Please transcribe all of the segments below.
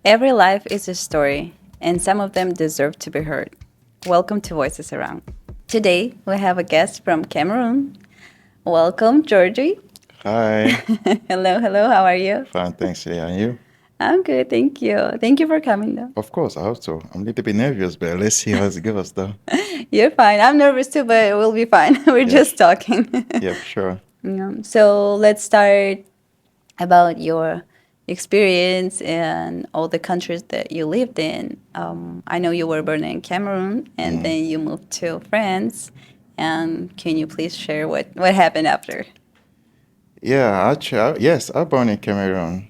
Every life is a story, and some of them deserve to be heard. Welcome to Voices Around. Today, we have a guest from Cameroon. Welcome, Georgy. Hi, Hello, hello, how are you? fine, thanks. Yeah, and you? I'm good, thank you. Thank you for coming, though. Of course, I hope so. I'm a little bit nervous, but let's see how it goes, though. You're fine. I'm nervous too, but we'll be fine. We're Yep, just talking. yep, sure. So let's start about your experience and all the countries that you lived in. I know you were born in Cameroon and Mm. then you moved to France. And can you please share what happened after? Yeah, yes, I born in Cameroon,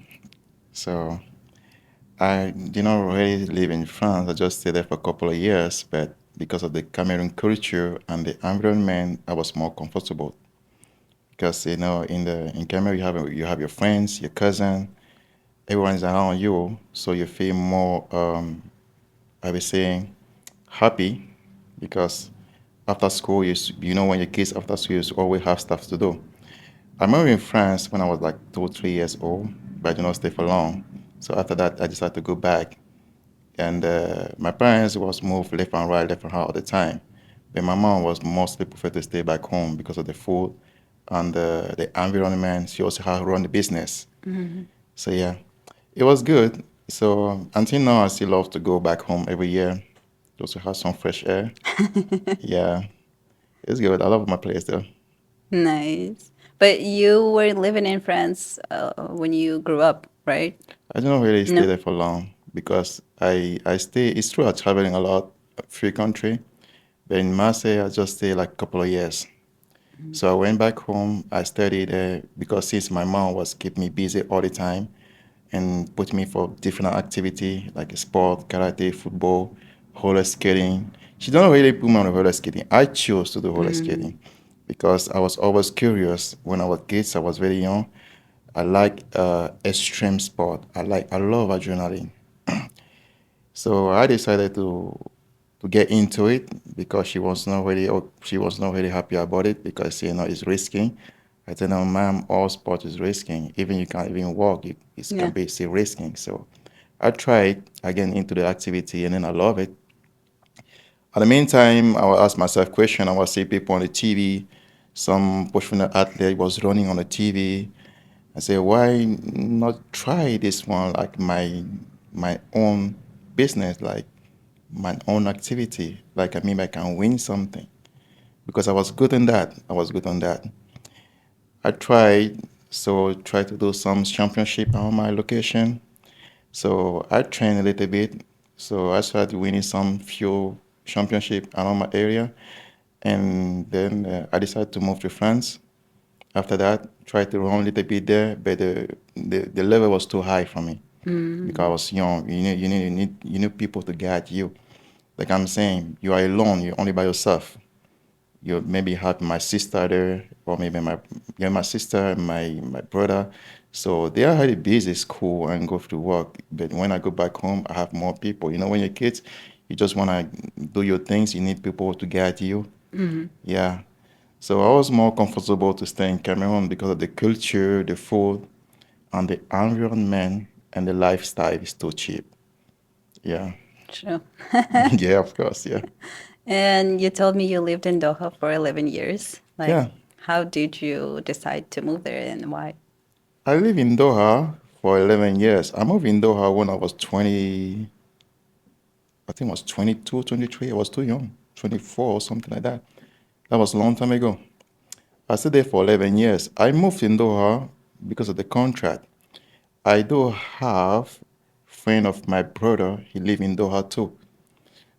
so I did not really live in France. I just stayed there for a couple of years, but because of the Cameroon culture and the environment, I was more comfortable. Because in Cameroon you have your friends, your cousin, everyone's around you, so you feel more I would say happy because after school, when your kids after school, you always have stuff to do. I moved in France when I was like 2, 3 years old, but I did not stay for long. So after that, I decided to go back. And my parents was moved left and right all the time. But my mom was mostly prefer to stay back home because of the food and the environment. She also had run the business. So yeah, it was good. So until now, I still love to go back home every year just to have some fresh air. Yeah, it's good. I love my place though. Nice. But you were living in France when you grew up, right? I don't really stay No. there for long because I stay. It's true, I'm traveling a lot, free country. But in Marseille, I just stay like a couple of years. So I went back home. I studied because since my mom was keep me busy all the time and put me for different activity like sport, karate, football, roller skating. She don't really put me on roller skating. I chose to do roller skating because I was always curious. When I was kids, I was very young. I like extreme sport. I love adrenaline. So I decided to get into it because she was not really happy about it because it's risking. I said, no, ma'am, all sport is risking. Even you can't even walk, it can Yeah. be still risking. So I tried again into the activity and then I love it. At the meantime, I will ask myself question. I will see people on the TV. Some professional athlete was running on the TV. I say, why not try this one like my own business, like my own activity? Like I can win something because I was good in that. I was good on that. I tried try to do some championship on my location. So I trained a little bit. So I started winning some few championship around my area, and then I decided to move to France. After that, tried to run a little bit there, but the level was too high for me because I was young. You need people to guide you. Like I'm saying, you are alone. You're only by yourself. You maybe have my sister there, or maybe my sister, my brother. So they are already busy school and go to work. But when I go back home, I have more people. When you're kids, you just want to do your things. You need people to guide you. Yeah. So I was more comfortable to stay in Cameroon because of the culture, the food, and the environment and the lifestyle is too cheap. Yeah. True. Yeah, of course. Yeah. And you told me you lived in Doha for 11 years. Like, Yeah. how did you decide to move there and why? I live in Doha for 11 years. I moved in Doha when I was 20, I think I was 22, 23. I was too young, 24 or something like that. That was a long time ago. I stayed there for 11 years. I moved in Doha because of the contract. I do have friend of my brother. He live in Doha too.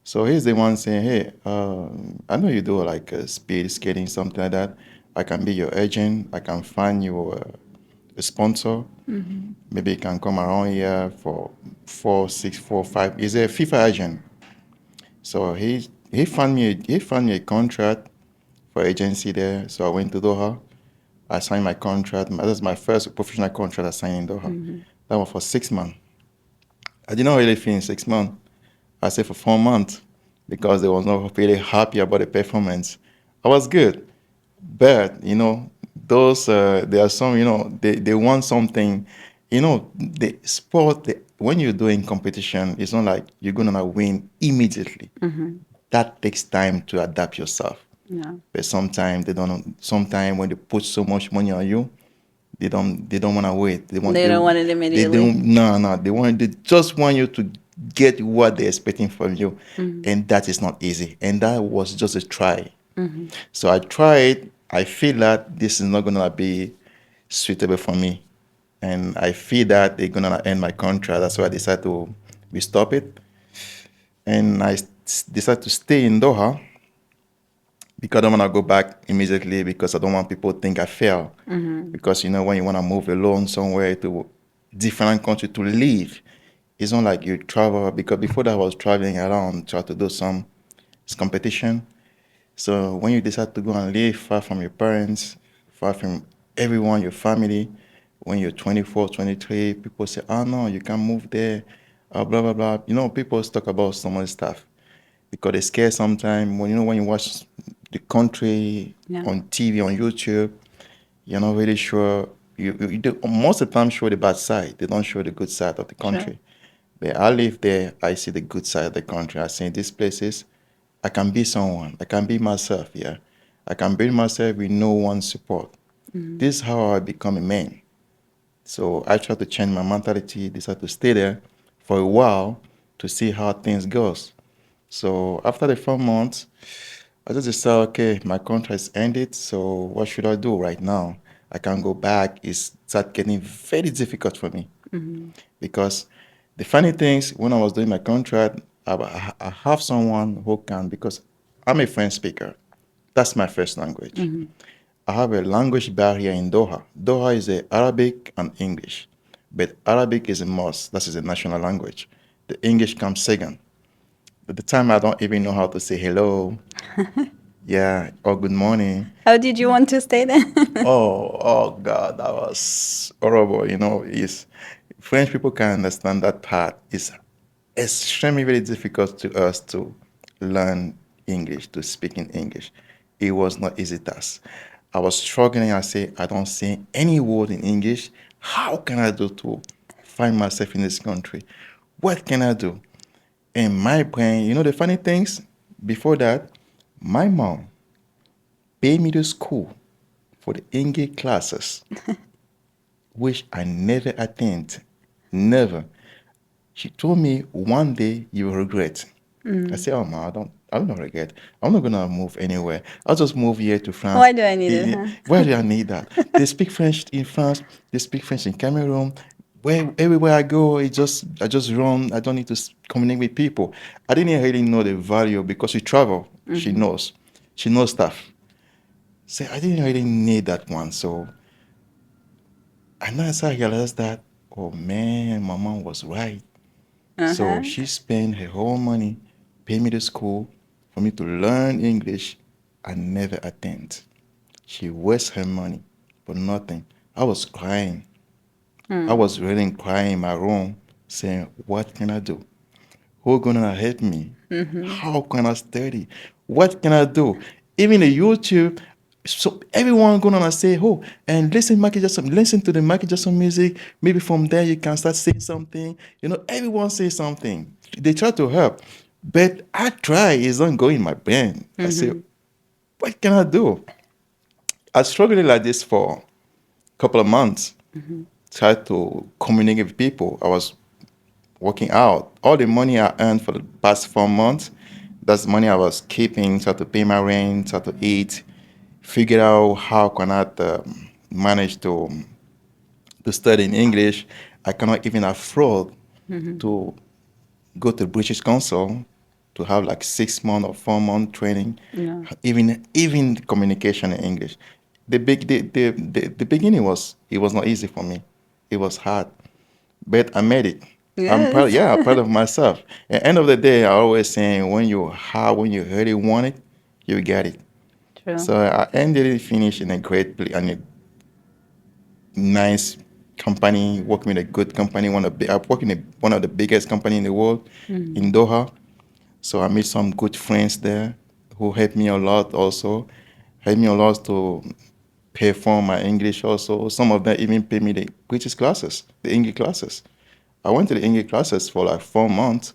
So he's the one saying, "Hey, I know you do like speed skating, something like that. I can be your agent. I can find you a sponsor. Maybe you can come around here for 4, 6, 4, 5. He's a FIFA agent. So he found me a contract for agency there. So I went to Doha. I signed my contract. That was my first professional contract I signed in Doha. That was for 6 months. I did not really finish 6 months. I stayed for 4 months because they was not really happy about the performance. I was good, but those there are some they want something. The sport, when you're doing competition, it's not like you're gonna win immediately. That takes time to adapt yourself. Yeah. But sometimes they don't. Sometimes when they put so much money on you, they don't want to wait. They don't want it They immediately. don't. No, they just want you to get what they're expecting from you, and that is not easy. And that was just a try. So I tried. I feel that this is not gonna be suitable for me, and I feel that they're gonna end my contract. That's why I decided to we stop it, and decided to stay in Doha because I don't want to go back immediately because I don't want people to think I fail. Because when you want to move alone somewhere to different country to live, it's not like you travel. Because before that, I was traveling around try to do some competition. So when you decide to go and live far from your parents, far from everyone, your family, when you're 24, 23, people say, "Oh no, you can't move there," blah blah blah. People talk about some other stuff because they're scared sometimes. When you watch the country Yeah. on TV, on YouTube, you're not really sure. You do, most of the time show the bad side. They don't show the good side of the Sure. country. But I live there. I see the good side of the country. I see these places. I can be someone. I can be myself. Yeah, I can build myself with no one's support. This is how I become a man. So I try to change my mentality. Decide to stay there for a while to see how things goes. So after the 4 months, I just decided, okay, my contract is ended. So what should I do right now? I can't go back. It's start getting very difficult for me because the funny things when I was doing my contract, I have someone who can because I'm a French speaker. That's my first language. I have a language barrier in Doha. Doha is a Arabic and English, but Arabic is a must. That is a national language. The English comes second. At the time, I don't even know how to say hello, yeah, or good morning. How did you want to stay there? Oh God, that was horrible. Is French people can understand that part. It's extremely very difficult to us to learn English, to speak in English. It was not easy task. I was struggling. I say I don't say any word in English. How can I do to find myself in this country? What can I do? In my brain, the funny things. Before that, my mom paid me to school for the English classes, which I never attend. Never. She told me one day you will regret. I said, "Oh ma, I don't regret. I'm not gonna move anywhere. I'll just move here to France. Why do I need it, huh? Why do I need that? They speak French in France, they speak French in Cameroon. Everywhere I go, I just run. I don't need to communicate with people. I didn't really know the value because she travel. She knows. She knows stuff. So I didn't really need that one. So and then I realized that, oh man, my mom was right. So Uh-huh. she spent her whole money, pay me to school for me to learn English and never attend. She wastes her money for nothing. I was crying. I was really crying in my room, saying, "What can I do? Who gonna help me? How can I study? What can I do?" Even the YouTube, so everyone gonna say, "Oh, and listen to the Michael Jackson music. Maybe from there you can start saying something." Everyone say something. They try to help, but I try. It's not going in my brain. I say, "What can I do?" I struggled like this for a couple of months. Tried to communicate with people. I was working out. All the money I earned for the past 4 months, that's money I was keeping, try to pay my rent, try to eat, figure out how can I manage to study in English. I cannot even afford to go to British Council to have like 6 month or 4 month training, Yeah. even communication in English. The beginning was not easy for me. It was hard, but I made it. I'm proud. Yes. Yeah, I'm proud of myself. At the end of the day, I always saying when you really want it, you get it. True. So I ended it, finished in a great place, and a nice company, working with a good company. I work in one of the biggest company in the world, in Doha. So I made some good friends there who helped me a lot. Also, helped me a lot to perform my English also. Some of them even pay me the British classes, the English classes. I went to the English classes for like 4 months.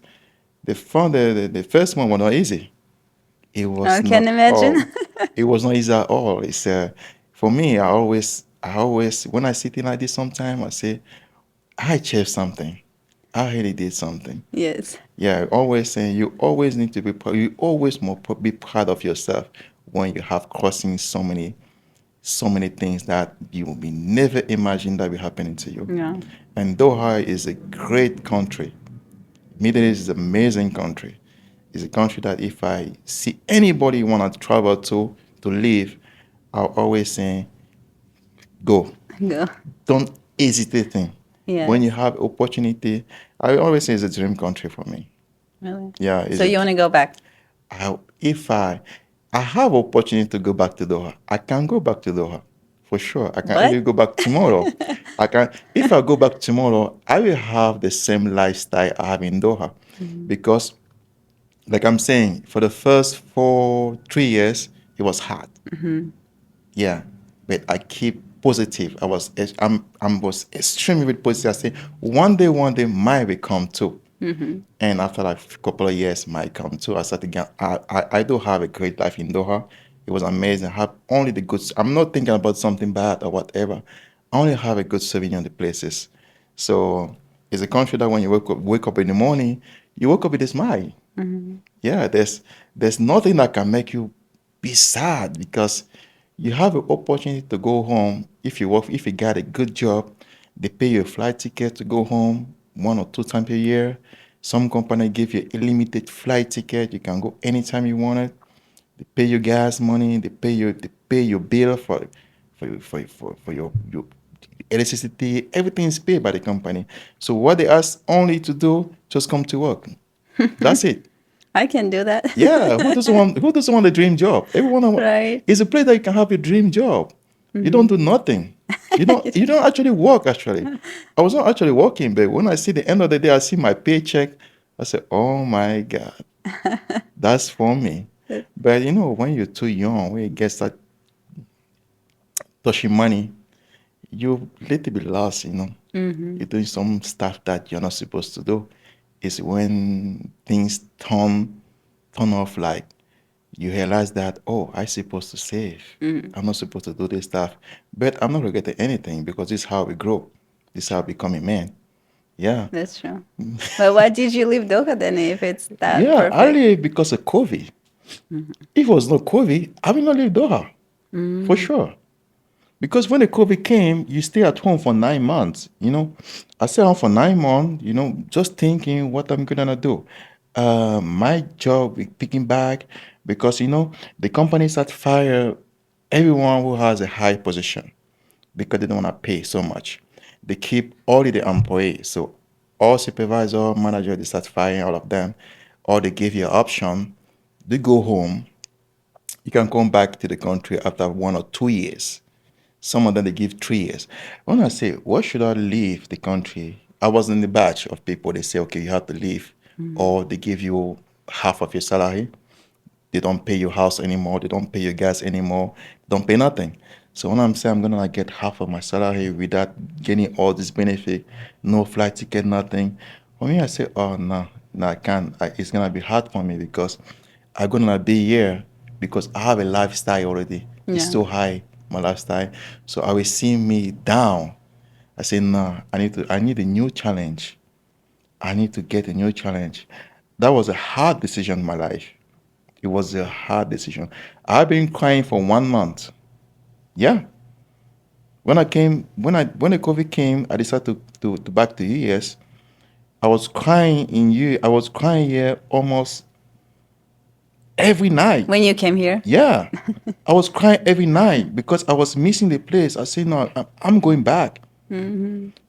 The first one was not easy. It was I can not imagine. all. It was not easy at all. It's for me. I always when I sit in like this, sometime I say I achieved something. I really did something. Yes. Yeah, always saying you always need to be you always be proud of yourself when you have crossing so many things that you will be never imagine that will happen to you. Yeah. And Doha is a great country. Middle East is an amazing country. It's a country that if I see anybody want to travel to live, I'll always say go. Go. Don't hesitate. When you Yes. have opportunity, I always say it's a dream country for me. Really. Yeah, So you want to go back? if I have opportunity to go back to Doha, I can go back to Doha for sure. I can But even go back tomorrow. I can if I go back tomorrow, I will have the same lifestyle I have in Doha, because like I'm saying, for the first 3 years, it was hard. Yeah, but I keep positive. I was extremely positive. I say one day mine will come too. And after like a couple of years, might come too. I started again. I do have a great life in Doha. It was amazing. I have only the good. I'm not thinking about something bad or whatever. I only have a good souvenir on the places. So it's a country that when you wake up in the morning, you wake up with a smile. Yeah, there's nothing that can make you be sad, because you have an opportunity to go home. If you got a good job, they pay you a flight ticket to go home 1 or 2 times a year. Some company give you a limited flight ticket. You can go anytime you want it. They pay you gas money. They pay your bill for your electricity. Everything is paid by the company. So what they ask only to do, just come to work. That's it. I can do that. Yeah, who doesn't want a dream job? Right. It's a place that you can have a dream job. You don't do nothing. You don't actually work actually. I was not actually working, but when I see the end of the day, I see my paycheck, I say, "Oh my God, that's for me." But when you're too young, when you get start touching money, you little bit lost. You're doing some stuff that you're not supposed to do. It's when things turn off, like you realize that, oh, I supposed to save. I'm not supposed to do this stuff. But I'm not regretting anything, because this is how we grow. This is how we become a man. Yeah. That's true. But why did you leave Doha then if it's that Yeah, I perfect? live because of COVID. If it was no COVID, I will not leave Doha. For sure. Because when the COVID came, you stay at home for 9 months. I stay home for 9 months, just thinking what I'm gonna do. My job with picking back, because the company start fire everyone who has a high position, because they don't want to pay so much. They keep all of the employees. So all supervisor, manager, they start firing all of them, or they give you an option. They go home. You can come back to the country after 1 or 2 years. Some of them they give 3 years. When I say, what should I leave the country? I was in the batch of people. They say, okay, you have to leave, or they give you half of your salary. They don't pay your house anymore. They don't pay your gas anymore. Don't pay nothing. So when I'm saying I'm gonna get half of my salary without getting all this benefit, no flight ticket, nothing. For me, I say, oh no, no, I can't. It's gonna be hard for me, because I'm gonna be here because I have a lifestyle already. It's Yeah. so high, my lifestyle. So I will see me down. I say, no, I need a new challenge. I need to get a new challenge. That was a hard decision in my life. It was a hard decision. I've been crying for 1 month. Yeah. When the COVID came, I decided to back to US. I was crying I was crying here almost every night. When you came here? Yeah. I was crying every night because I was missing the place. I said, no, I'm going back,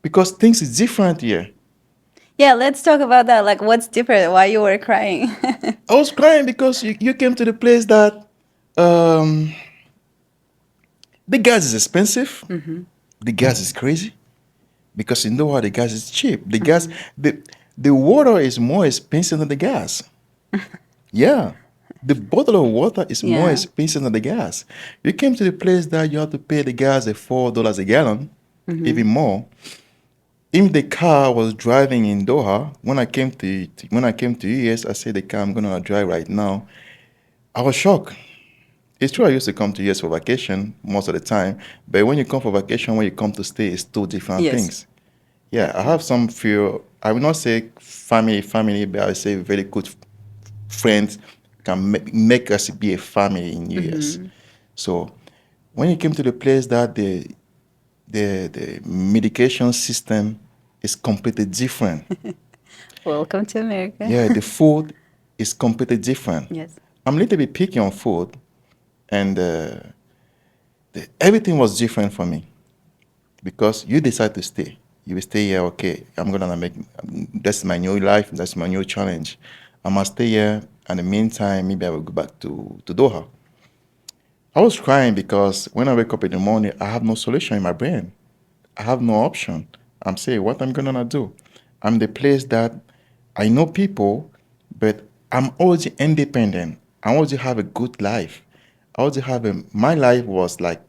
because things is different here. Yeah, let's talk about that. Like, what's different? Why you were crying? I was crying because you came to the place that um, the gas is expensive. The gas is crazy, because you know how the gas is cheap. The water is more expensive than the gas. Yeah. The bottle of water is more Yeah. expensive than the gas. You came to the place that you have to pay the gas at $4 a gallon, even more. If the car was driving in Doha, when I came to US, I said the car I'm gonna drive right now. I was shocked. It's true I used to come to US for vacation most of the time, but when you come for vacation, when you come to stay, it's two different Yes. things. Yeah, I have some few. I will not say family, but I will say very good friends can make us be a family in US. So when you came to the place that the medication system is completely different. Welcome to America. Yeah, the food is completely different. Yes. I'm a little bit picky on food, and everything was different for me because you decide to stay. You will stay here, okay. I'm gonna make that's my new life, that's my new challenge. I must stay here. And in the meantime, maybe I will go back to Doha. I was crying because when I wake up in the morning, I have no solution in my brain. I have no option. I'm saying, what I'm gonna do? I'm the place that I know people, but I'm already independent. I already have a good life. My life was like,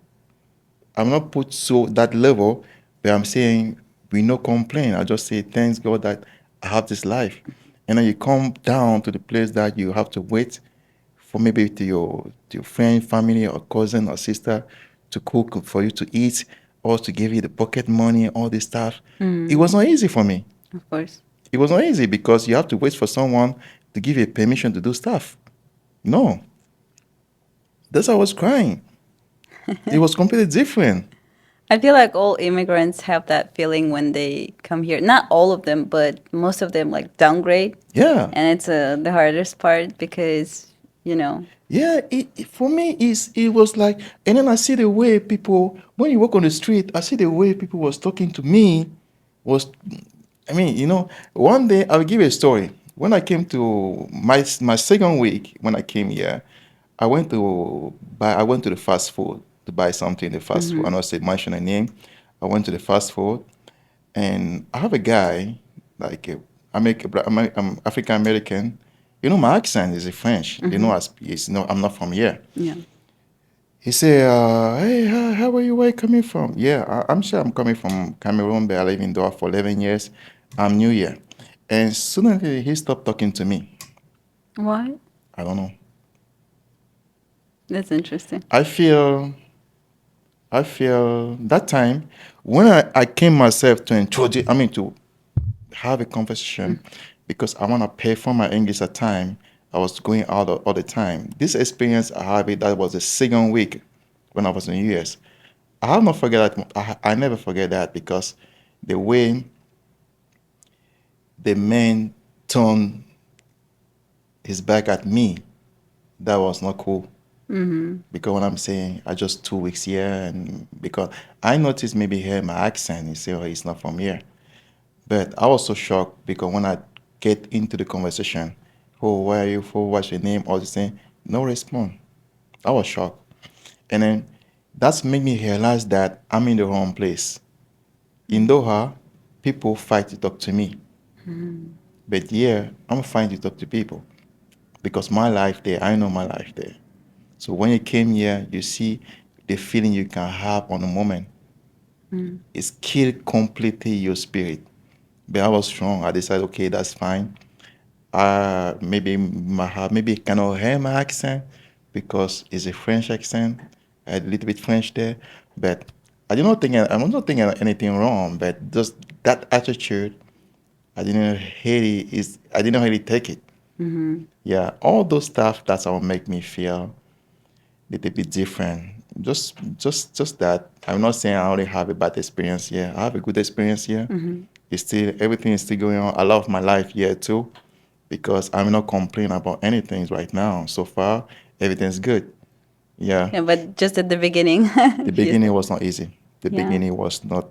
I'm not put so that level, but I'm saying we no complain. I just say thanks God that I have this life. And then you come down to the place that you have to wait for maybe to your friend, family, or cousin or sister to cook for you to eat or to give you the pocket money, all this stuff. It was not easy for me. Of course. It was not easy because you have to wait for someone to give you permission to do stuff. No, that's why I was crying. It was completely different. I feel like all immigrants have that feeling when they come here. Not all of them, but most of them like downgrade. Yeah. And it's the hardest part because, you know, Yeah, for me it was like, and then I see the way people when you walk on the street, I see the way people was talking to me was, I mean, one day I'll give you a story. When I came to my second week when I came here, I went to the fast food to buy something in the fast food. I know I said mention a name. I went to the fast food and I have a guy like I'm African American. My accent is French. I'm not from here. yeah. He said, "Hey, how are you? Where you coming from?" Yeah, I'm sure I'm coming from Cameroon, but I live in Doha for 11 years. I'm new here, and suddenly he stopped talking to me. Why? I don't know. That's interesting. I feel that time when I came myself to introduce, I mean to have a conversation because I want to pay for my English at time. I was going out all the time. This experience I had that was the second week when I was in the US. I have not forget that. I never forget that because the way the man turned his back at me, that was not cool. Because what I'm saying, I just 2 weeks here, and because I noticed maybe here my accent, he said, "Oh, he's not from here." But I was so shocked because when I get into the conversation, "Oh, where are you from? What's your name?" All this thing, no response. I was shocked, and then that's made me realize that I'm in the wrong place. In Doha, people fight to talk to me, but here I'm fine to talk to people because my life there, I know my life there. So when you came here, you see the feeling you can have on the moment. It's killed completely your spirit. But I was strong. I decided, okay, that's fine. Maybe I cannot hear my accent because it's a French accent. I had a little bit French there, but I'm not thinking anything wrong. But just that attitude, I didn't really take it. Yeah, all those stuff that's what make me feel a little bit different. Just that. I'm not saying I only have a bad experience here. I have a good experience here. It's still everything is still going on. I love my life here too, because I'm not complaining about anything right now. So far, everything's good. Yeah. Yeah, but just at the beginning. The Yes. beginning was not easy. The Yeah. beginning was not.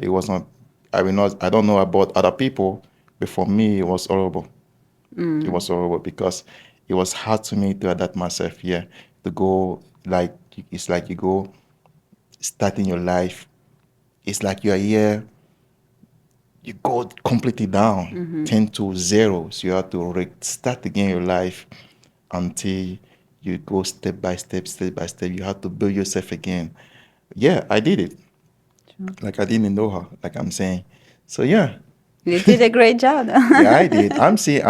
It was not. I will not. I don't know about other people, but for me, it was horrible. It was horrible because it was hard to me to adapt myself here. To go like it's like you go starting your life. It's like you are here. You go completely down, 10 to 0. So you have to start again your life. until you go step by step, step by step. You have to build yourself again. Yeah, I did it. Sure. Like I didn't know her, like I'm saying. So yeah. You did a great job. Yeah, I did. I'm still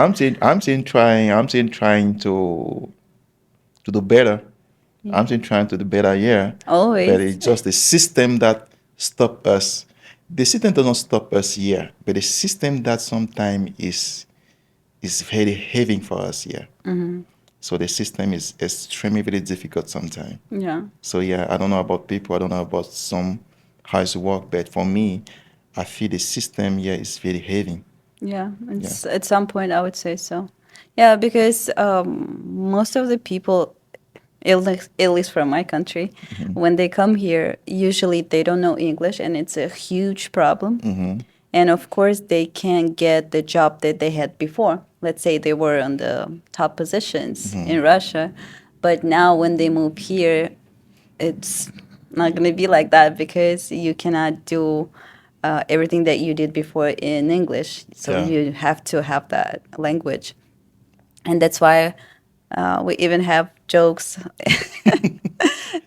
trying to do better. Yeah. I'm still trying to do better, yeah. But Always. it's just the system that stop us. The system doesn't stop us here, but the system that sometimes is very heavy for us here. Mm-hmm. So the system is extremely very difficult sometimes. Yeah. So yeah, I don't know about people, I don't know about some how it's work, but for me, I feel the system here is very heavy. Yeah. Yeah. It's, at some point, I would say so. Yeah, because most of the people, at least from my country, when they come here, usually they don't know English, and it's a huge problem. Mm-hmm. And of course, they can't get the job that they had before. Let's say they were on the top positions in Russia, but now when they move here, it's not going to be like that because you cannot do everything that you did before in English. So Yeah. you have to have that language. And that's why we even have jokes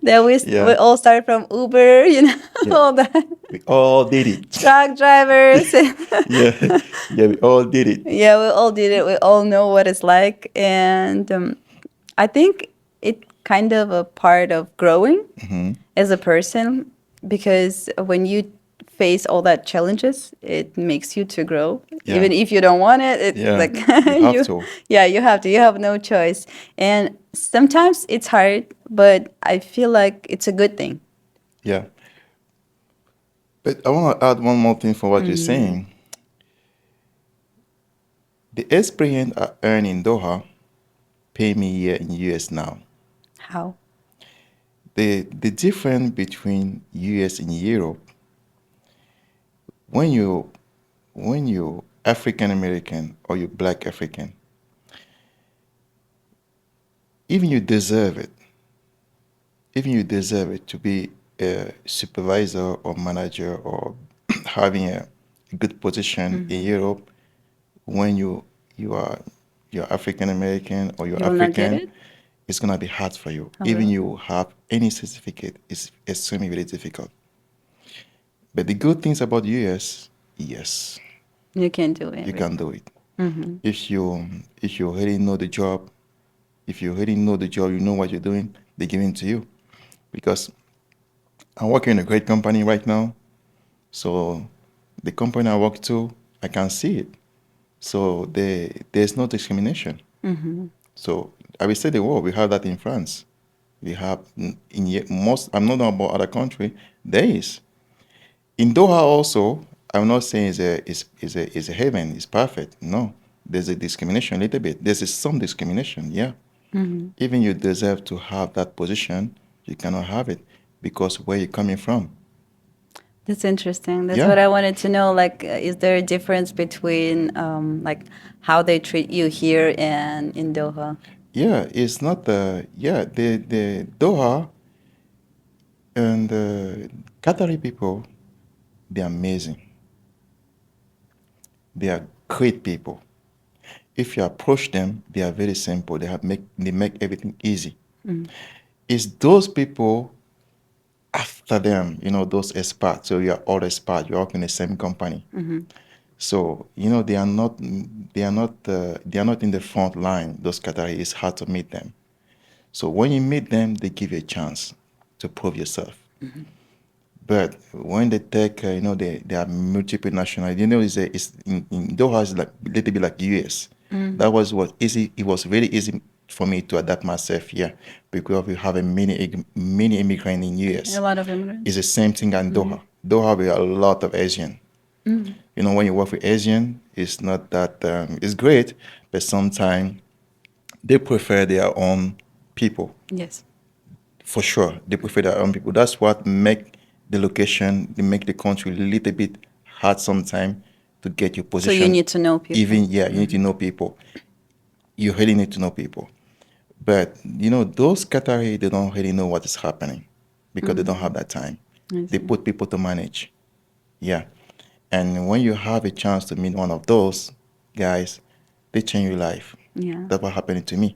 that we Yeah. all start from Uber, Yeah. all that. We all did it. Truck drivers. Yeah. Yeah, we all did it. Yeah, we all did it. We all know what it's like. And I think it kind of a part of growing as a person because when you face all that challenges, it makes you to grow. Yeah. Even if you don't want it, it's Yeah. like You have to. yeah, you have to. You have no choice. And sometimes it's hard, but I feel like it's a good thing. Yeah. But I want to add one more thing for what you're saying. The experience I earned in Doha pay me here in US now. How? The difference between US and Europe, when you African American or you black African, even you deserve it. Even you deserve it to be a supervisor or manager or having a good position in Europe when you are you're African American or you're You will not get African, it? it's gonna be hard for you. Oh, Even really? you have any certificate, it's extremely very difficult. But the good things about US, yes, You can do you everything. can do it. If you already know the job, if you already know the job, you know what you're doing, they give it to you. Because I'm working in a great company right now, so the company I work to, I can see it. So there's no discrimination. So I will say the word, we have that in France. We have most, I'm not know about other country, there is. In Doha also, I'm not saying is a heaven, it's perfect. No, there's a discrimination a little bit. There's some discrimination, yeah. Even you deserve to have that position, you cannot have it because where you're coming from. That's interesting. That's Yeah, what I wanted to know. Like, is there a difference between like how they treat you here and in Doha? yeah, it's not the Doha and the Qatari people, they're amazing. They are great people. If you approach them, they are very simple. They make everything easy. It's those people after them, those expats. So you are all expats. You work in the same company. So they are not in the front line. Those Qatari, it's hard to meet them. So when you meet them, they give you a chance to prove yourself. But when they take, they are multiple nationalities. It's in Doha is like a little bit like US. That was what easy. It was very easy for me to adapt myself here because we have many immigrants in A US. lot of immigrants. It's the same thing in Doha. Doha we have a lot of Asian. When you work with Asian, it's not that it's great, but sometimes they prefer their own people. Yes. For sure, they prefer their own people. That's what they make the country a little bit hard sometimes to get your So you position. need to know people. Even yeah, you need to know people. You really need to know people. But those Qatari, they don't really know what is happening because they don't have that time. I They see. put people to manage. Yeah. And when you have a chance to meet one of those guys, they change your life. Yeah. That's what happened to me.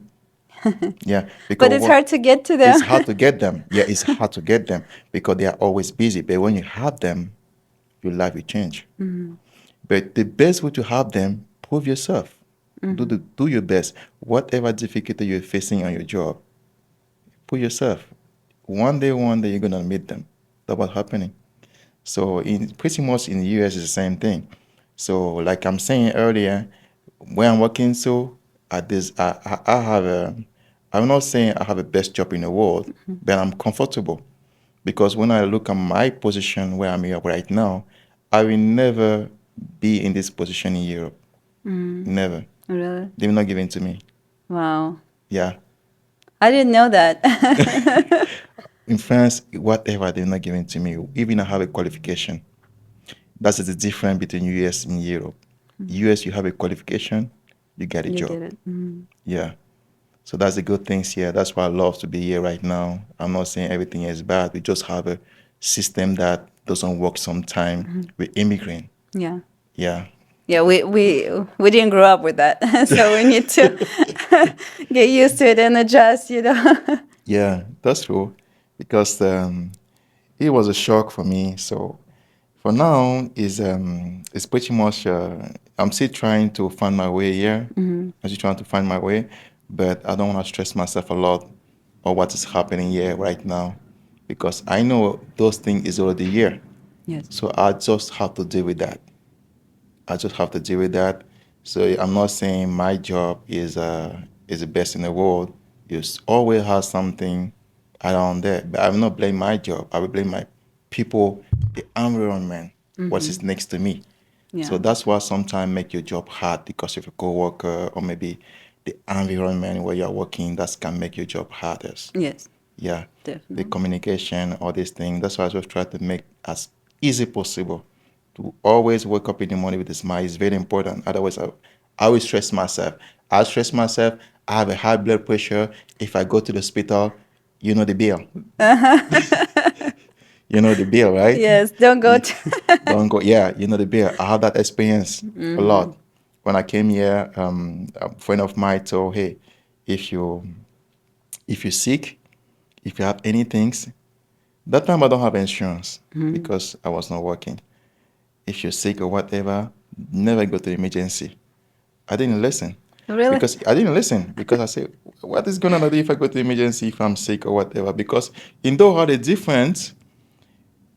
Yeah, But because it's hard to get to them. it's hard to get them. Yeah, it's hard to get them because they are always busy. But when you have them, your life will change. But the best way to have them, prove yourself. Do your best. Whatever difficulty you're facing on your job, put yourself. One day you're gonna meet them. That's what's happening. So in pretty much in the US it's the same thing. So like I'm saying earlier, where I'm working so at this I have a I'm not saying I have the best job in the world, but I'm comfortable because when I look at my position where I'm here right now, I will never be in this position in Europe. Never. Really? They will not give it to me. Wow. Yeah. I didn't know that. In France, whatever they're not giving to me, even I have a qualification. That's the difference between US and Europe. US, you have a qualification, you get a You job. get it. Yeah. So that's the good things here. That's why I love to be here right now. I'm not saying everything is bad. We just have a system that doesn't work sometime with immigrant. Yeah. Yeah. Yeah, we didn't grow up with that. So we need to get used to it and adjust. Yeah, that's true. Because it was a shock for me. So for now, is pretty much I'm still trying to find my way here. I'm still trying to find my way, but I don't want to stress myself a lot on what is happening here right now, because I know those things is already here. Yes. So I just have to deal with that. I just have to deal with that. So I'm not saying my job is the best in the world. Always have something around there. But I will not blame my job. I will blame my people, the environment, what is next to me. So Yeah. that's why sometimes make your job hard because of a coworker or maybe the environment where you're working that can make your job harder. Yes, Yeah, the definitely. communication, all these things. That's why I just try to make as easy possible. To always wake up in the morning with a smile is very important. Otherwise, I will stress myself. I stress myself. I have a high blood pressure. If I go to the hospital, you know the bill. You know the bill, right? Yes, don't go You- to. Don't go. Yeah, you know the bill. I have that experience a lot. When I came here, a friend of mine told, "Hey, if you if you're sick, if you have anything." That time I don't have insurance because I was not working. If you're sick or whatever, never go to the emergency. I didn't listen Really? because I said, what is going to do if I go to the emergency if I'm sick or whatever? Because in though how the difference,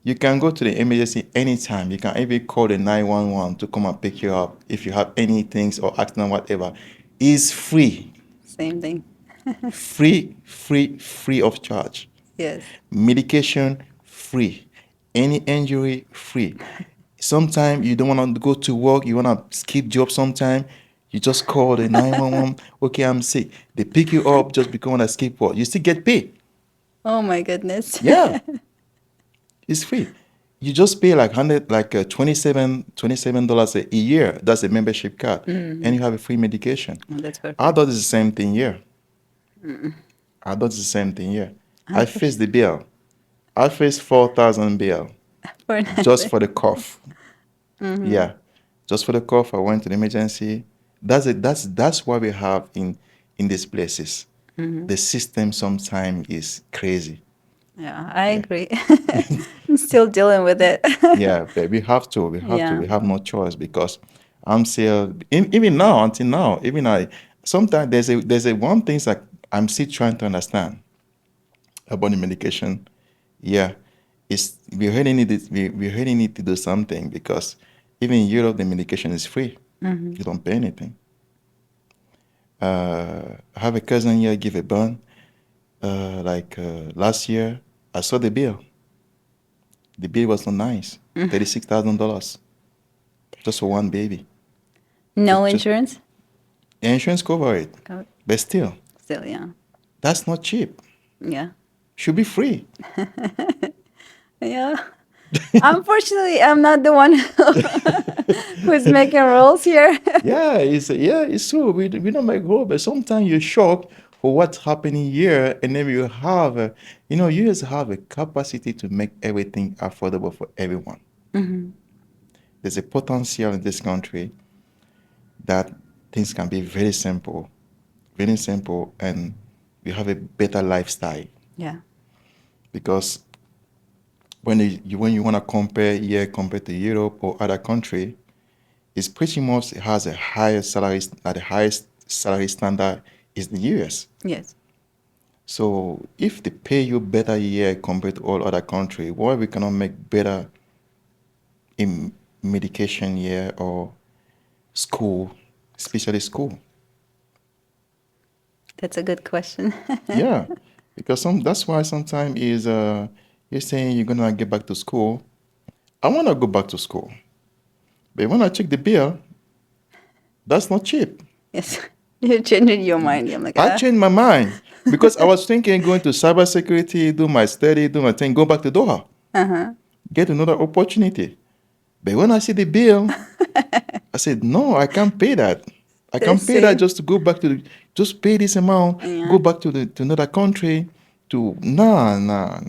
you can go to the emergency anytime. You can even call the 911 to come and pick you up if you have any things or accident, whatever. It's free, Same thing. free of charge. Yes. Medication free, any injury free. Sometimes you don't want to go to work, you want to skip job sometime, you just call the 911. Okay, I'm sick. They pick you up just because you want to skip work, you still get paid. Oh my goodness. Yeah, it's free. You just pay like 100 like 27 dollars a year. That's a membership card, and you have a free medication. Oh, that's I perfect. thought it's the same thing here. I thought it's the same thing here. I faced the bill. I faced 4,000 bill For just nothing. for the cough. Yeah, just for the cough, I went to the emergency. That's it. That's what we have in these places. The system sometimes is crazy. Yeah, I Yeah, agree. I'm still dealing with it. yeah, but we have to. We have to. Yeah. We have no choice because I'm still even now until now. Even I sometimes there's a one thing that I'm still trying to understand about the medication. Yeah, it's we really need to do something because even in Europe the medication is free. You don't pay anything. I have a cousin here give a burn. Last year, I saw the bill. The bill was not nice. $36,000 just for one baby. No Just insurance? the insurance cover it, Co- but still, Still, yeah. that's not cheap. Yeah. Should be free. Yeah. Unfortunately, I'm not the one who's making rules here. It's true. We don't make rules, but sometimes you're shocked for what's happening here, and then you have, you just have a capacity to make everything affordable for everyone. There's a potential in this country that things can be very simple, and we have a better lifestyle. Yeah. Because when you want to compare here compared to Europe or other country, it's pretty much it has a higher salary, the highest salary standard is the US. Yes. So if they pay you better here compared to all other country, why we cannot make better in medication here or school, especially school? That's a good question. Yeah, because that's why sometimes is you're saying you're gonna get back to school. I wanna go back to school, but when I check the bill, that's not cheap. Yes. You're changing your mind. I'm like, I changed my mind because I was thinking going to cybersecurity, do my study, do my thing, go back to Doha, get another opportunity. But when I see the bill, I said, no, I can't pay that. I the can't pay that same. just to go back to just pay this amount, Yeah. go back to another country to nah.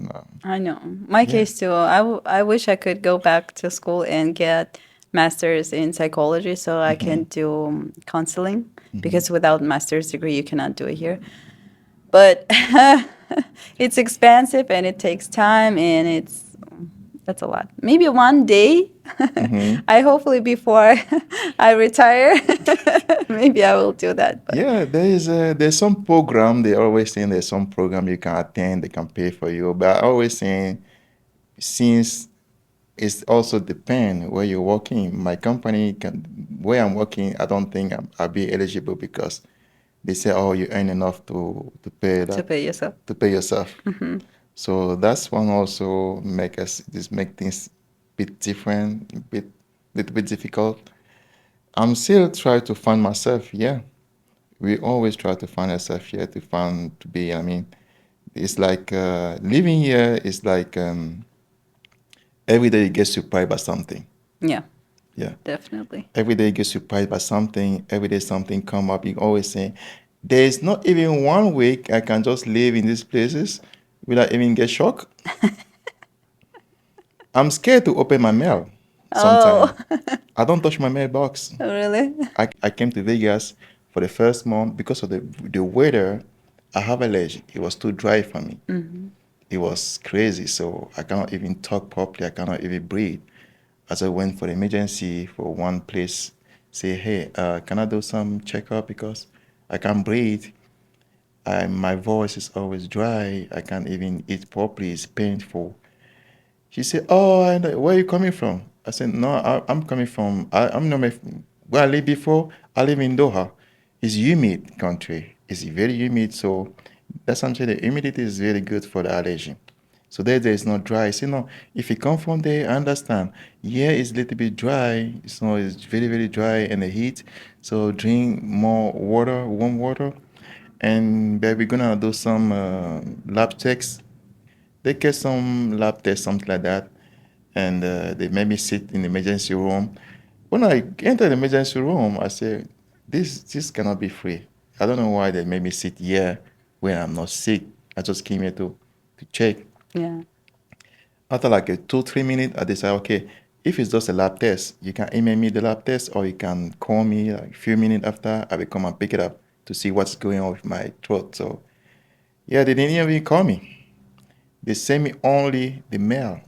I know. My Yeah. case too. I wish I could go back to school and get master's in psychology so I can do counseling because without master's degree you cannot do it here. But it's expensive and it takes time and that's a lot. Maybe one day, I hopefully before I retire, maybe I will do that. But Yeah, there's some program they always saying there's some program you can attend, they can pay for you. But I always saying since it's also depend where you're working. My company can where I'm working, I don't think I'll be eligible because they say, oh, you earn enough to pay to that pay yourself. to pay yourself. So that's one also make things bit different, little bit difficult. I'm still trying to find myself. Yeah, we always try to find ourselves here to find to be. I mean, it's like living here is like every day you get surprised by something. Yeah, Yeah, definitely. every day you get surprised by something. Every day something come up. You always say, there's not even one week I can just live in these places without even get shocked. I'm scared to open my mail Oh, sometimes. I don't touch my mailbox. really? I came to Vegas for the first month because of the weather. I have allergy. It was too dry for me. It was crazy, so I cannot even talk properly. I cannot even breathe. As I went for the emergency for one place, say, hey, can I do some checkup because I can't breathe. My voice is always dry. I can't even eat properly. It's painful. She said, "Oh, where are you coming from?" I said, "No, I'm coming from. I'm not where I lived before. I live in Doha. It's humid country. It's very humid, so that's something. The humidity is very good for the allergy. So there is not dry. I said, no. If you come from there, I understand. Yeah, it's a little bit dry. It's very dry and the heat. So drink more water, warm water, and we're gonna do some lab checks. They get some lab test, something like that, and they made me sit in the emergency room. When I entered the emergency room, I said, "This cannot be free. I don't know why they made me sit here when I'm not sick. I just came here to check." Yeah. After like a 2-3 minutes, I decided, okay, if it's just a lab test, you can email me the lab test, or you can call me like a few minutes after. I will come and pick it up to see what's going on with my throat. So yeah, they didn't even call me. They sent me only the mail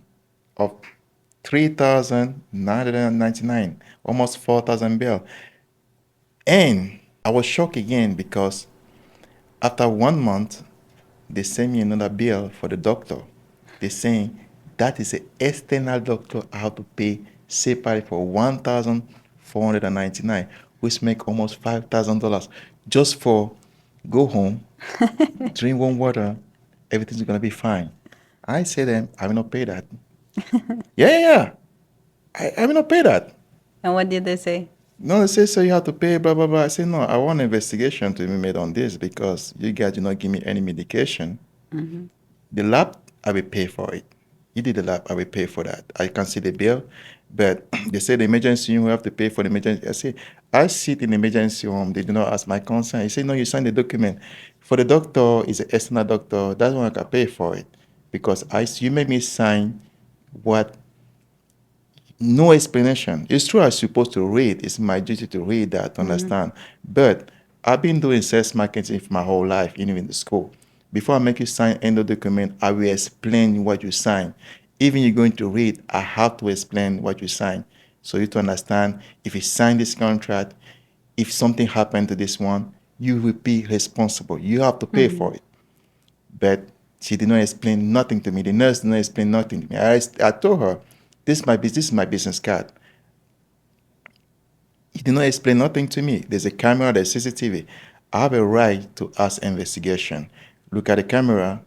of 3,999, almost 4,000 bill. And I was shocked again because after 1 month, they sent me another bill for the doctor. They saying that is an external doctor I have to pay separately for 1,499, which make almost $5,000 just for go home, drink warm water, everything's gonna be fine. I say them, I will not pay that. Yeah. I will not pay that. And what did they say? No, they say, so you have to pay, blah, blah, blah. I say, no, I want an investigation to be made on this because you guys did not give me any medication. The lab, I will pay for it. You did the lab, I will pay for that. I can see the bill, but they say the emergency room, we have to pay for the emergency. I say, I sit in the emergency room. They do not ask my consent. He say, no, you sign the document. For the doctor, is an external doctor. That's when I can pay for it because you made me sign what no explanation. It's true I'm supposed to read. It's my duty to read that, to understand. But I've been doing sales marketing for my whole life, even in the school. Before I make you sign any document, I will explain what you sign. Even you're going to read, I have to explain what you sign. So you to understand if you sign this contract, if something happened to this one, you will be responsible. You have to pay for it. But she did not explain nothing to me. The nurse did not explain nothing to me. I told her, this is my business card. He did not explain nothing to me. There's a camera, there's CCTV. I have a right to ask investigation. Look at the camera,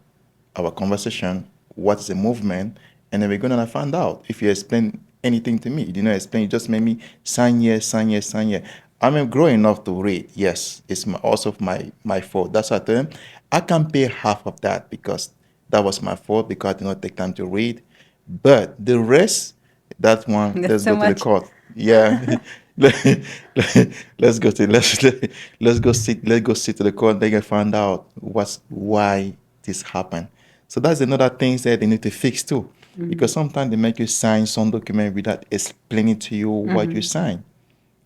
our conversation, what's the movement, and then we're gonna find out if you explain anything to me. You did not explain, you just made me sign here, sign here, sign here. I'm growing enough to read. Yes, it's also my fault. That's what I told him. I can pay half of that because that was my fault because I did not take time to read. But the rest, that one, That's let's so go to the much. court. Yeah. let's go to let's go sit to the court. They can find out why this happened. So that's another thing that they need to fix too, because sometimes they make you sign some document without explaining to you what you sign.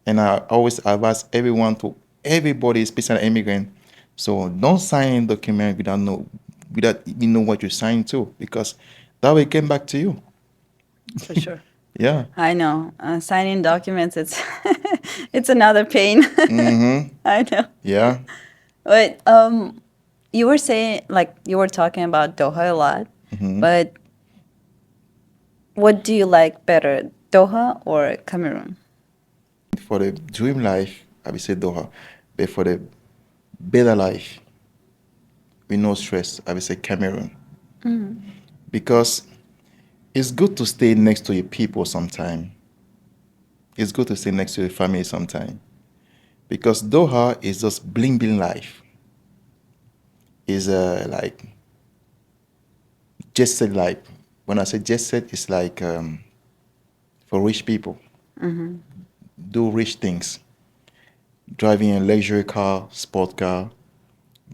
And I always advise everybody, especially immigrant, so don't sign document without even know what you sign to, because that will come back to you. For sure. Yeah. I know. Signing documents, it's it's another pain. I know. Yeah. But you were saying, like, you were talking about Doha a lot, but what do you like better, Doha or Cameroon? For the dream life, I will say Doha. But for the better life, with no stress, I will say Cameroon. Because it's good to stay next to your people sometime. It's good to stay next to your family sometime. Because Doha is just bling bling life. Is like jet set life. When I say jet set, it's like for rich people. Do rich things. Driving a luxury car, sport car,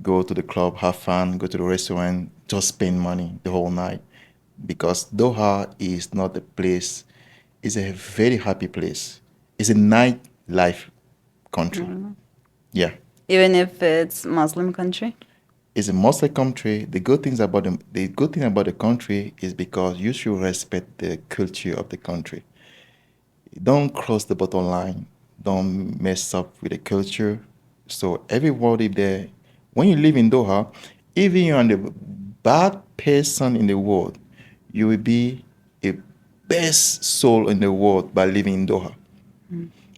go to the club, have fun, go to the restaurant, just spend money the whole night. Because Doha is not a place, it's a very happy place. It's a nightlife country. Yeah. Even if it's Muslim country? It's a Muslim country. The good thing about the country is because you should respect the culture of the country. Don't cross the bottom line. Don't mess up with the culture. So everybody there, when you live in Doha, even you're the bad person in the world, you will be a best soul in the world by living in Doha.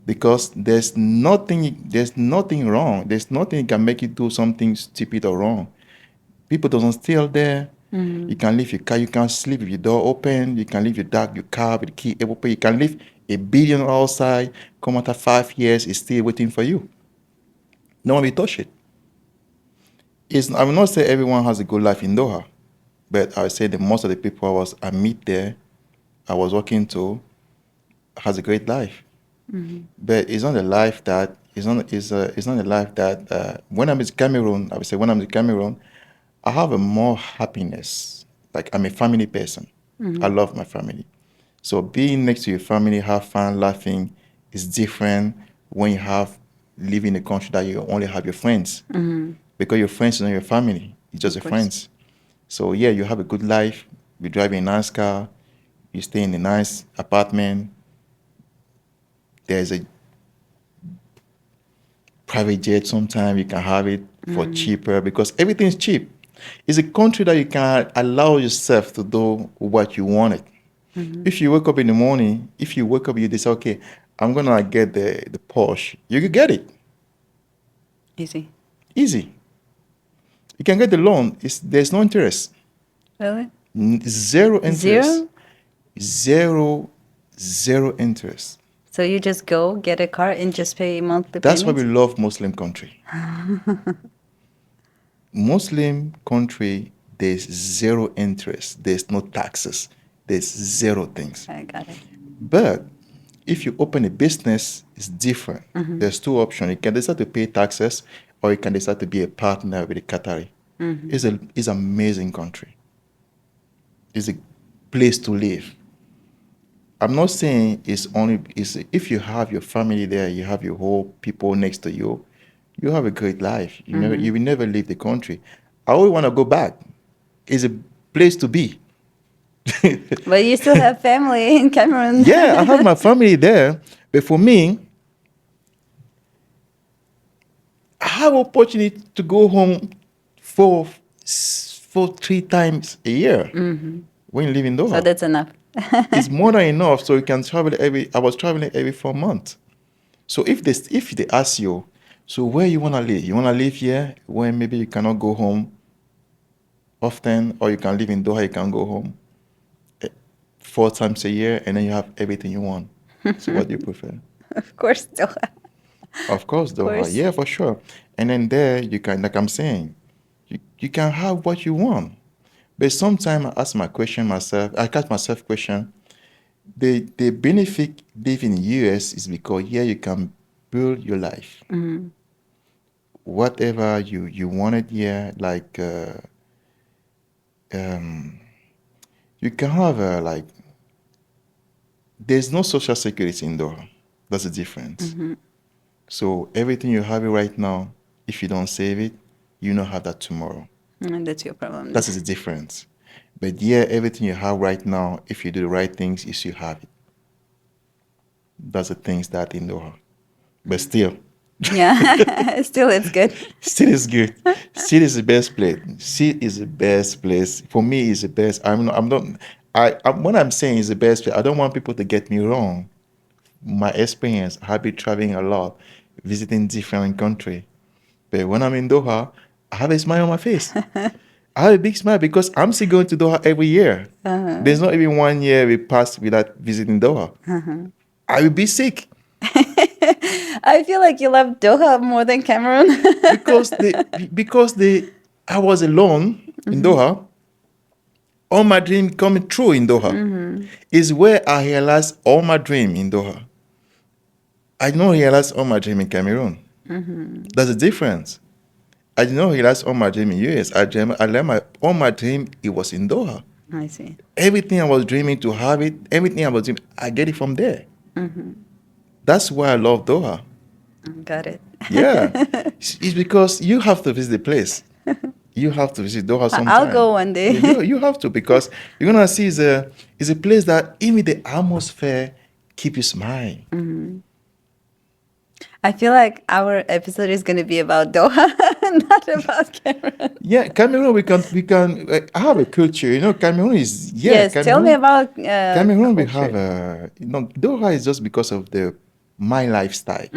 Because there's nothing wrong. There's nothing that can make you do something stupid or wrong. People doesn't steal there. You can leave your car. You can sleep with your door open. You can leave your car with the key open. You can leave a billion outside. Come after 5 years, it's still waiting for you. No one will touch it. I will not say everyone has a good life in Doha, but I would say that most of the people I meet there, I was walking to, has a great life. But it's not a life that it's not a life that when I'm in Cameroon, I would say when I'm in Cameroon, I have a more happiness. Like I'm a family person. I love my family. So being next to your family, have fun, laughing, is different when you have live in a country that you only have your friends. Because your friends are not your family. It's just Of your course. friends. So yeah, you have a good life. You drive a nice car. You stay in a nice apartment. There's a private jet sometimes you can have it for cheaper because everything's cheap. It's a country that you can allow yourself to do what you wanted. If you wake up in the morning, if you wake up, you decide, okay, I'm gonna get the Porsche. You can get it Easy. easy. You can get the loan. There's no interest, Really? zero interest, Zero? zero, zero interest. So you just go get a car and just pay monthly That's why we payments? love Muslim country. Muslim country, there's zero interest, there's no taxes, there's zero things. I got it. But if you open a business, it's different. There's two options. You can decide to pay taxes or you can decide to be a partner with a Qatari. It's an amazing country. It's a place to live. I'm not saying it's if you have your family there, you have your whole people next to you, you have a great life. You will never leave the country. I always want to go back. It's a place to be. But you still have family in Cameroon. Yeah, I have my family there, but for me, I have opportunity to go home for for 3 times a year when you live in So Doha. that's enough. It's more than enough, so you can travel every. I was traveling every 4 months. So if they ask you, so where you wanna live? You wanna live here when maybe you cannot go home often, or you can live in Doha, you can go home 4 times a year, and then you have everything you want. So what do you prefer? Of course, Doha. Of course, Of Doha. course. Yeah, for sure. And then there you can, like I'm saying, you can have what you want. But sometimes I ask myself, I ask myself question, the benefit living in US is because here you can build your life. Whatever you wanted here, like um, you can have like there's no social security in Doha. That's the difference. So everything you have it right now, if you don't save it, you don't have that tomorrow. And that's your problem. That is the difference. But yeah, everything you have right now, if you do the right things, you still have it. That's the things that in Doha. But still, Yeah. Still, it's good. still is good. Still is the best place. Still is the best place. For me, is the best. I'm not. When I'm saying it's the best place, I don't want people to get me wrong. My experience, I've been traveling a lot, visiting different countries. But when I'm in Doha, I have a smile on my face. I have a big smile because I'm still going to Doha every year. There's not even 1 year we pass without visiting Doha. I will be sick I feel like you love Doha more than Cameroon. because I was alone in Doha. All my dream coming true in Doha is where I realized all my dream in Doha. I did not realize all my dream in Cameroon. That's the difference. I did not realize all my dream in US. I learned all my dream it was in Doha. I see. Everything I was dreaming to have it, everything I was dreaming, I get it from there. That's why I love Doha. Got it. Yeah, it's because you have to visit the place. You have to visit Doha sometime. I'll go one day. Yeah, you have to because you're gonna see is a place that even the atmosphere keep you smiling. I feel like our episode is going to be about Doha, not about Cameroon. Yeah, Cameroon we can I have a culture. Cameroon is Yes, tell me Cameroon. about Cameroon we have culture. Doha is just because of the my lifestyle.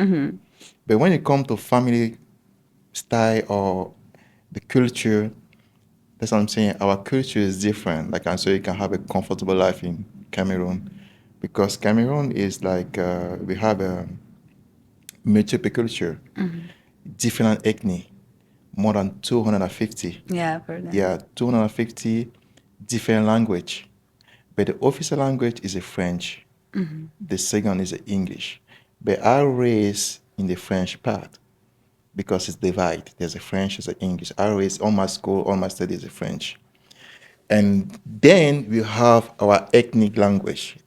But when it comes to family style or the culture, that's what I'm saying. Our culture is different. Like and so you can have a comfortable life in Cameroon because Cameroon is like we have a multiple culture, different ethnic, more than 250. Yeah, for them. Yeah, 250 different language. But the official language is a French. The second is a English. But I raised in the French part because it's divided. There's a French, there's an English. I raised all my school, all my studies is French. And then we have our ethnic language, Do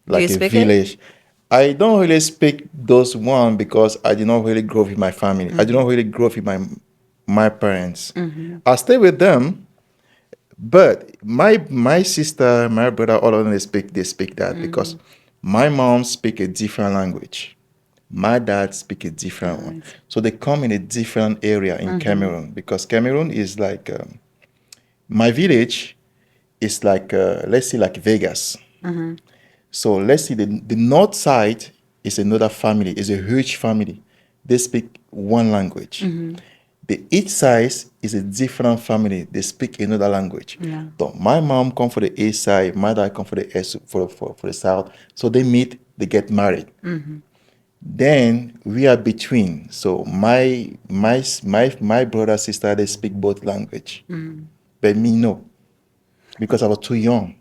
you like a speak it? village. I don't really speak those one because I did not really grow up with my family. I did not really grow up with my parents. I stay with them, but my sister, my brother, all of them they speak that because my mom speak a different language. My dad speak a different one. Right. So they come in a different area in Cameroon because Cameroon is like my village is like let's say like Vegas. So let's see, the north side is another family, is a huge family. They speak one language. The east side is a different family. They speak another language. Yeah. So my mom come for the east side, my dad come for the east, for the south. So they meet, they get married. Then we are between. So my brother sister they speak both language, but me no, because I was too young.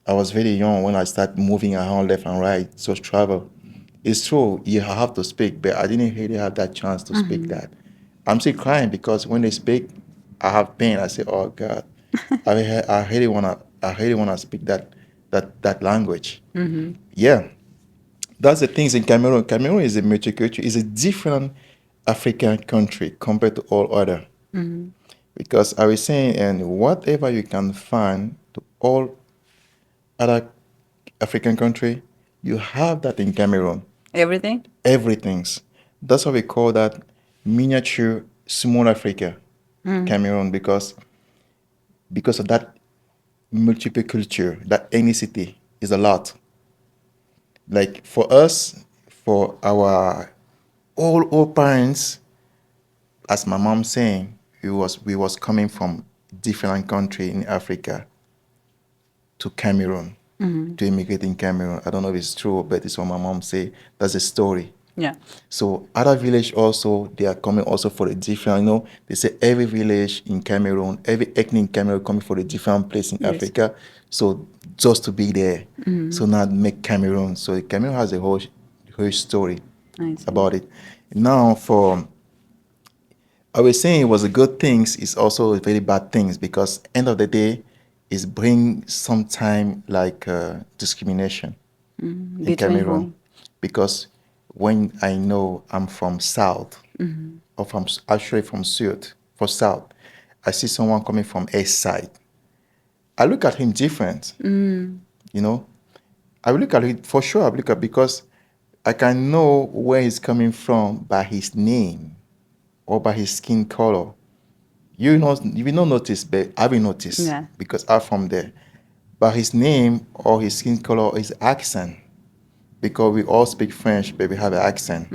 I was very young when I started moving around left and right, so travel. It's true, you have to speak, but I didn't really have that chance to speak that. I'm still crying because when they speak, I have pain. I say, "Oh God, I really wanna speak that language." Yeah, that's the things in Cameroon. Cameroon is a multicultural, is a different African country compared to all other. Because I was saying, and whatever you can find to all other African country, you have that in Cameroon. Everything? Everything's. That's why we call that miniature small Africa, Cameroon, because of that multiple culture, that ethnicity is a lot. Like for us, for our all parents, as my mom saying, we was coming from different country in Africa to Cameroon to immigrate in Cameroon. I don't know if it's true, but it's what my mom say. That's a story. Yeah. So other village also, they are coming also for a different, they say every village in Cameroon, every ethnic in Cameroon coming for a different place in Yes. Africa. So just to be there. So now make Cameroon. So Cameroon has a whole story I see. about it. Now for I was saying it was a good things, it's also very bad things because end of the day, it's bring sometime like discrimination in Between Cameroon whom? because when I know I'm from South or from actually from South, for South, I see someone coming from East side. I look at him different, you know. I will look at it for sure. I will look at because I can know where he's coming from by his name or by his skin color. You will not notice, but I will notice Yeah. because I'm from there. But his name or his skin color is accent because we all speak French, but we have an accent.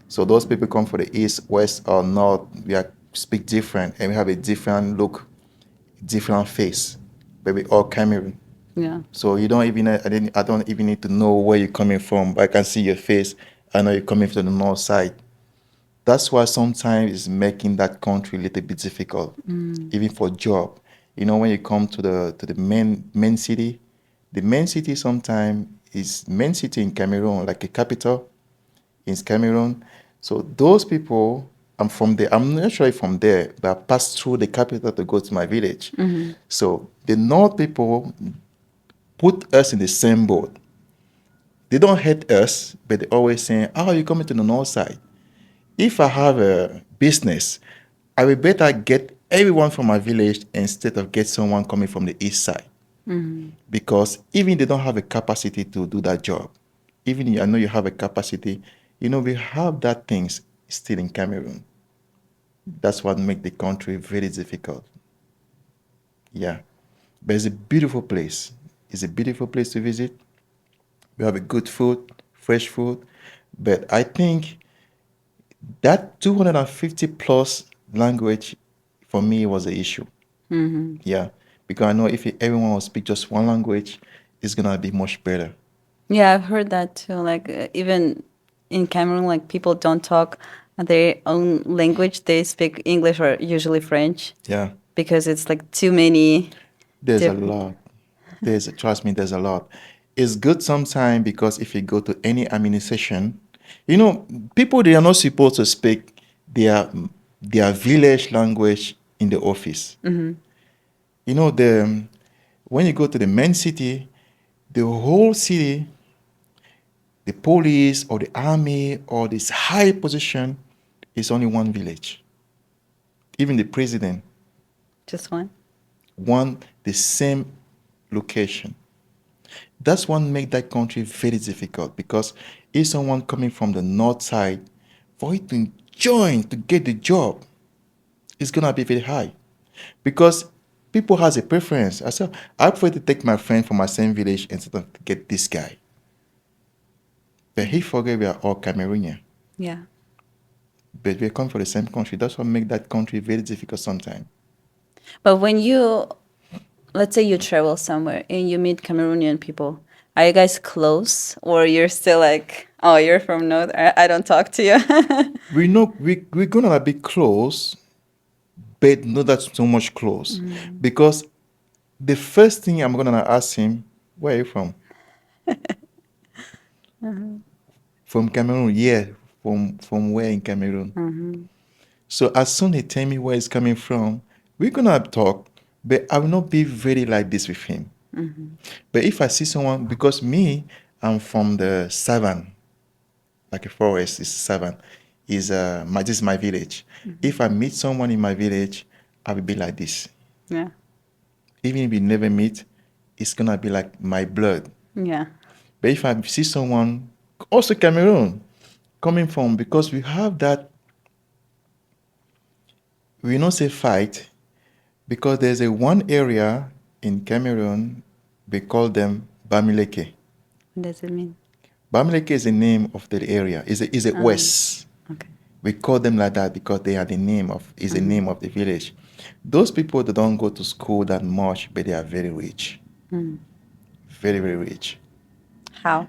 So those people come from the east, west, or north. We speak different, and we have a different look, different face, but we all Cameroon. Yeah. So you don't even I don't even need to know where you're coming from. But I can see your face. I know you're coming from the north side. That's why sometimes it's making that country a little bit difficult, even for job. When you come to the main city, the main city sometimes is main city in Cameroon, like a capital in Cameroon. So those people, I'm from there. I'm not sure if from there, but I pass through the capital to go to my village. So the north people put us in the same boat. They don't hate us, but they always saying, "How are you coming to the north side?" If I have a business, I will better get everyone from my village instead of get someone coming from the east side. Because even they don't have a capacity to do that job. Even I know you have a capacity, we have that things still in Cameroon. That's what make the country very difficult. Yeah. But it's a beautiful place. It's a beautiful place to visit. We have a good food, fresh food. But I think that 250 plus language for me was the issue. Yeah, because I know if everyone will speak just one language, it's gonna be much better. Yeah, I've heard that too. Like even in Cameroon, like people don't talk their own language. They speak English or usually French Yeah, because it's like too many there's a different. lot. Trust me, there's a lot. It's good sometimes because if you go to any administration, people they are not supposed to speak their village language in the office. The when you go to the main city, the whole city, the police or the army or this high position is only one village. Even the president, Just one. the same location. That's what make that country very difficult because if someone coming from the north side, for it to join to get the job, it's gonna be very high. Because people has a preference. I prefer to take my friend from my same village instead of to get this guy. But he forget we are all Cameroonian. Yeah. But we come from the same country. That's what make that country very difficult sometimes. But when you, let's say you travel somewhere and you meet Cameroonian people, are you guys close or you're still like, oh, you're from North, I don't talk to you? We know we're gonna be close, but not that so much close. Because the first thing I'm gonna ask him, where are you from? From Cameroon, yeah. From where in Cameroon? So as soon as he tell me where he's coming from, we're gonna talk, but I will not be very like this with him. But if I see someone, because me, I'm from the savannah, like a forest is savannah. is this is my village. If I meet someone in my village, I will be like this. Yeah. Even if we never meet, it's gonna be like my blood. Yeah. But if I see someone, also Cameroon, coming from, because we have that, we not say fight, because there's a one area in Cameroon, we call them Bamileke. What does it mean? Bamileke is the name of the area. Is a west. Okay. We call them like that because they are the name of is the name of the village. Those people that don't go to school that much, but they are very rich. Very, very rich. How?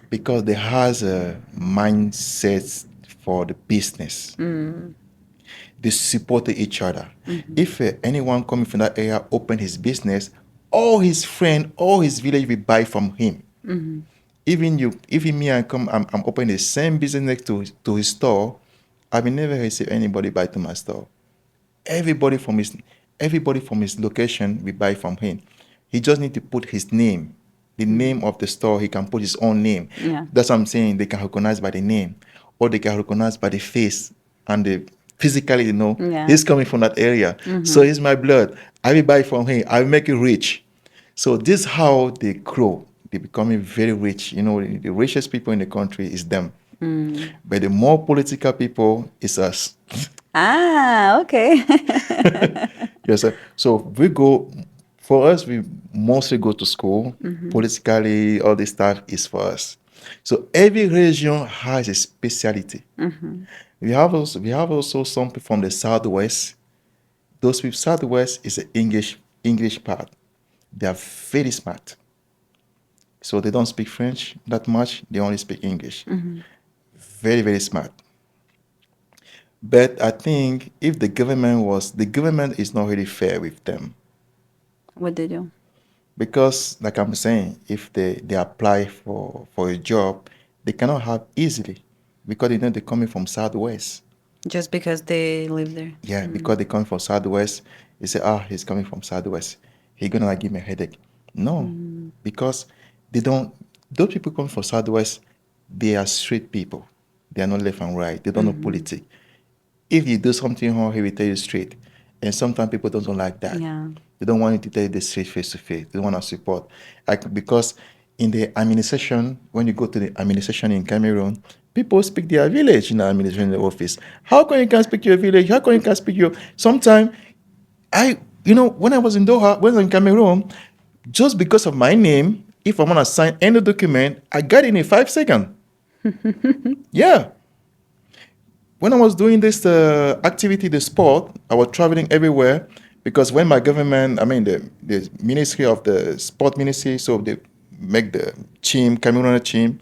Because they has a mindset for the business. They support each other. If anyone coming from that area open his business, all his friend, all his village will buy from him. Even me, I'm opening the same business next to his store. I will never receive anybody buy to my store. Everybody from his location will buy from him. He just need to put his name, the name of the store. He can put his own name. Yeah. That's what I'm saying. They can recognize by the name, or they can recognize by the face and the physically. Yeah. He's coming from that area, so he's my blood. I will buy from him. I will make you rich. So this is how they grow. They becoming very rich. The richest people in the country is them. But the more political people is us. Ah, okay. Yes, sir. So for us, we mostly go to school. Politically, all this stuff is for us. So every region has a specialty. We have also some people from the southwest. Those people, southwest is the English part. They are very smart. So they don't speak French that much. They only speak English. Very, very smart. But I think if the government is not really fair with them. What they do? Because, like I'm saying, if they apply for a job, they cannot have easily because they're coming from Southwest. Just because they live there. Yeah, because they come from Southwest, they say, he's coming from Southwest. He's gonna give me a headache. No, because those people come from Southwest, they are straight people. They are not left and right. They don't know politics. If you do something wrong, he will tell you straight. And sometimes people don't like that. Yeah. They don't want you to tell you the straight face to face. They want to support. Because in the administration, when you go to the administration in Cameroon, people speak their village in the administration office. How come you can't speak your village? How come you can't speak your... Sometimes, when I was in Doha, when I was in Cameroon, just because of my name, if I want to sign any document, I got it in 5 seconds. Yeah. When I was doing this activity, the sport, I was traveling everywhere because when my government, the Ministry of the Sport Ministry, so they make the team, Cameroon team,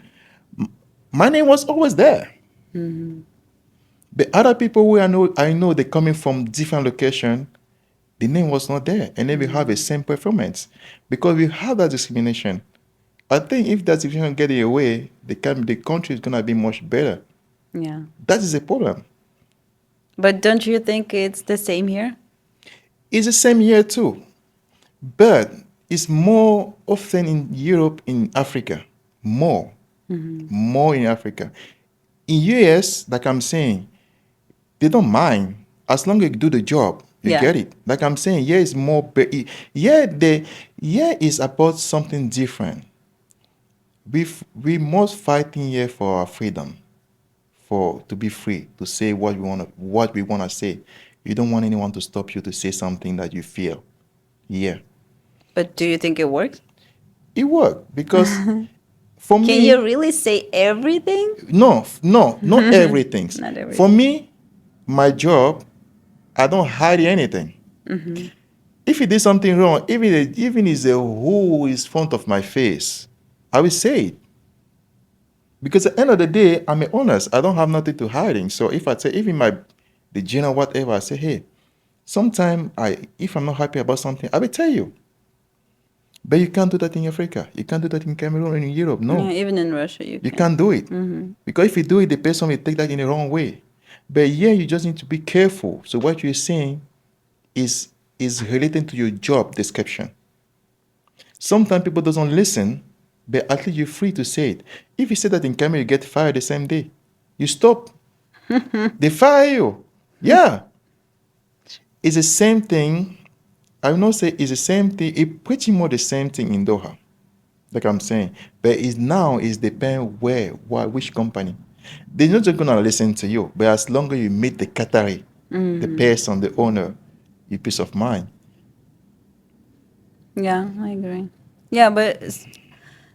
my name was always there. But other people who I know they're coming from different location, the name was not there. And then we have the same performance because we have that discrimination. I think if that discrimination get away, the country is going to be much better. Yeah. That is a problem. But don't you think it's the same here? It's the same here too. But it's more often in Europe, in Africa. More in Africa. In US, like I'm saying, they don't mind. As long as you do the job, you get it. Like I'm saying, here is more... Here is about something different. We must fighting here for our freedom. To be free, to say what we want to say. You don't want anyone to stop you to say something that you feel. Yeah. But do you think it works? It worked because for me... Can you really say everything? No, not everything. Not everything. For me, my job, I don't hide anything. If you did something wrong, even if the who is front of my face, I will say it. Because at the end of the day, I'm honest. I don't have nothing to hiding. So if I say, even the general, whatever, I say, hey, sometime if I'm not happy about something, I will tell you. But you can't do that in Africa. You can't do that in Cameroon and in Europe. No. Yeah, even in Russia, you can't do it. Because if you do it, the person will take that in the wrong way. But yeah, you just need to be careful. So what you're saying is relating to your job description. Sometimes people doesn't listen. But at least you're free to say it. If you say that in Cameroon, you get fired the same day. You stop. They fire you. Yeah. It's the same thing. I will not say it's the same thing. It's pretty much the same thing in Doha, like I'm saying. But it's now it's depend where, why, which company. They're not just gonna listen to you. But as long as you meet the Qatari, the person, the owner, you peace of mind. Yeah, I agree. Yeah, but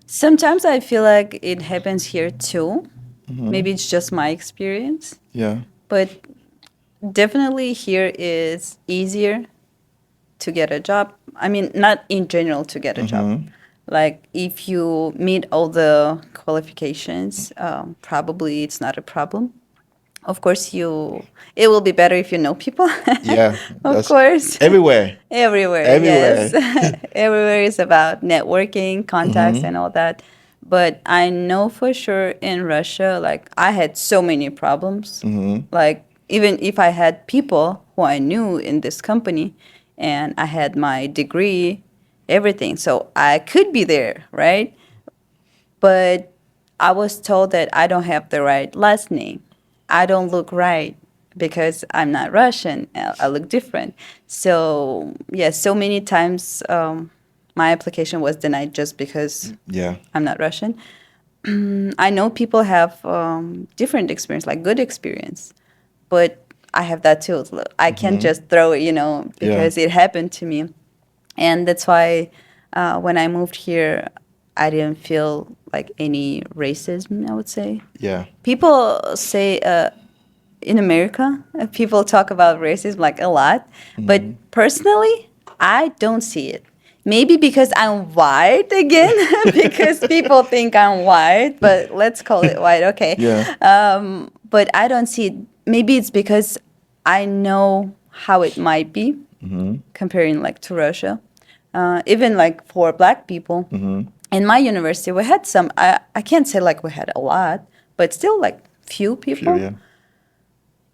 sometimes I feel like it happens here too. Maybe it's just my experience, Yeah. but definitely here is easier to get a job. I mean, not in general to get a job. Like if you meet all the qualifications, probably it's not a problem. Of course, it will be better if you know people. Yeah. Of That's course. everywhere. Everywhere, yes. Everywhere. Everywhere is about networking, contacts, and all that. But I know for sure in Russia, like I had so many problems. Like even if I had people who I knew in this company and I had my degree, everything. So I could be there, right? But I was told that I don't have the right last name. I don't look right because I'm not Russian. I look different. So, yeah, so many times my application was denied just because Yeah. I'm not Russian. I know people have different experience, like good experience, but I have that too. I can't just throw it, Yeah. because it happened to me. And that's why when I moved here, I didn't feel like any racism, I would say. Yeah. People say in America, people talk about racism like a lot, but personally, I don't see it. Maybe because I'm white again, because people think I'm white, but let's call it white, okay. Yeah. But I don't see it. Maybe it's because I know how it might be comparing like to Russia. Even like for black people, in my university, we had some, I can't say like we had a lot, but still like few Few, people. yeah.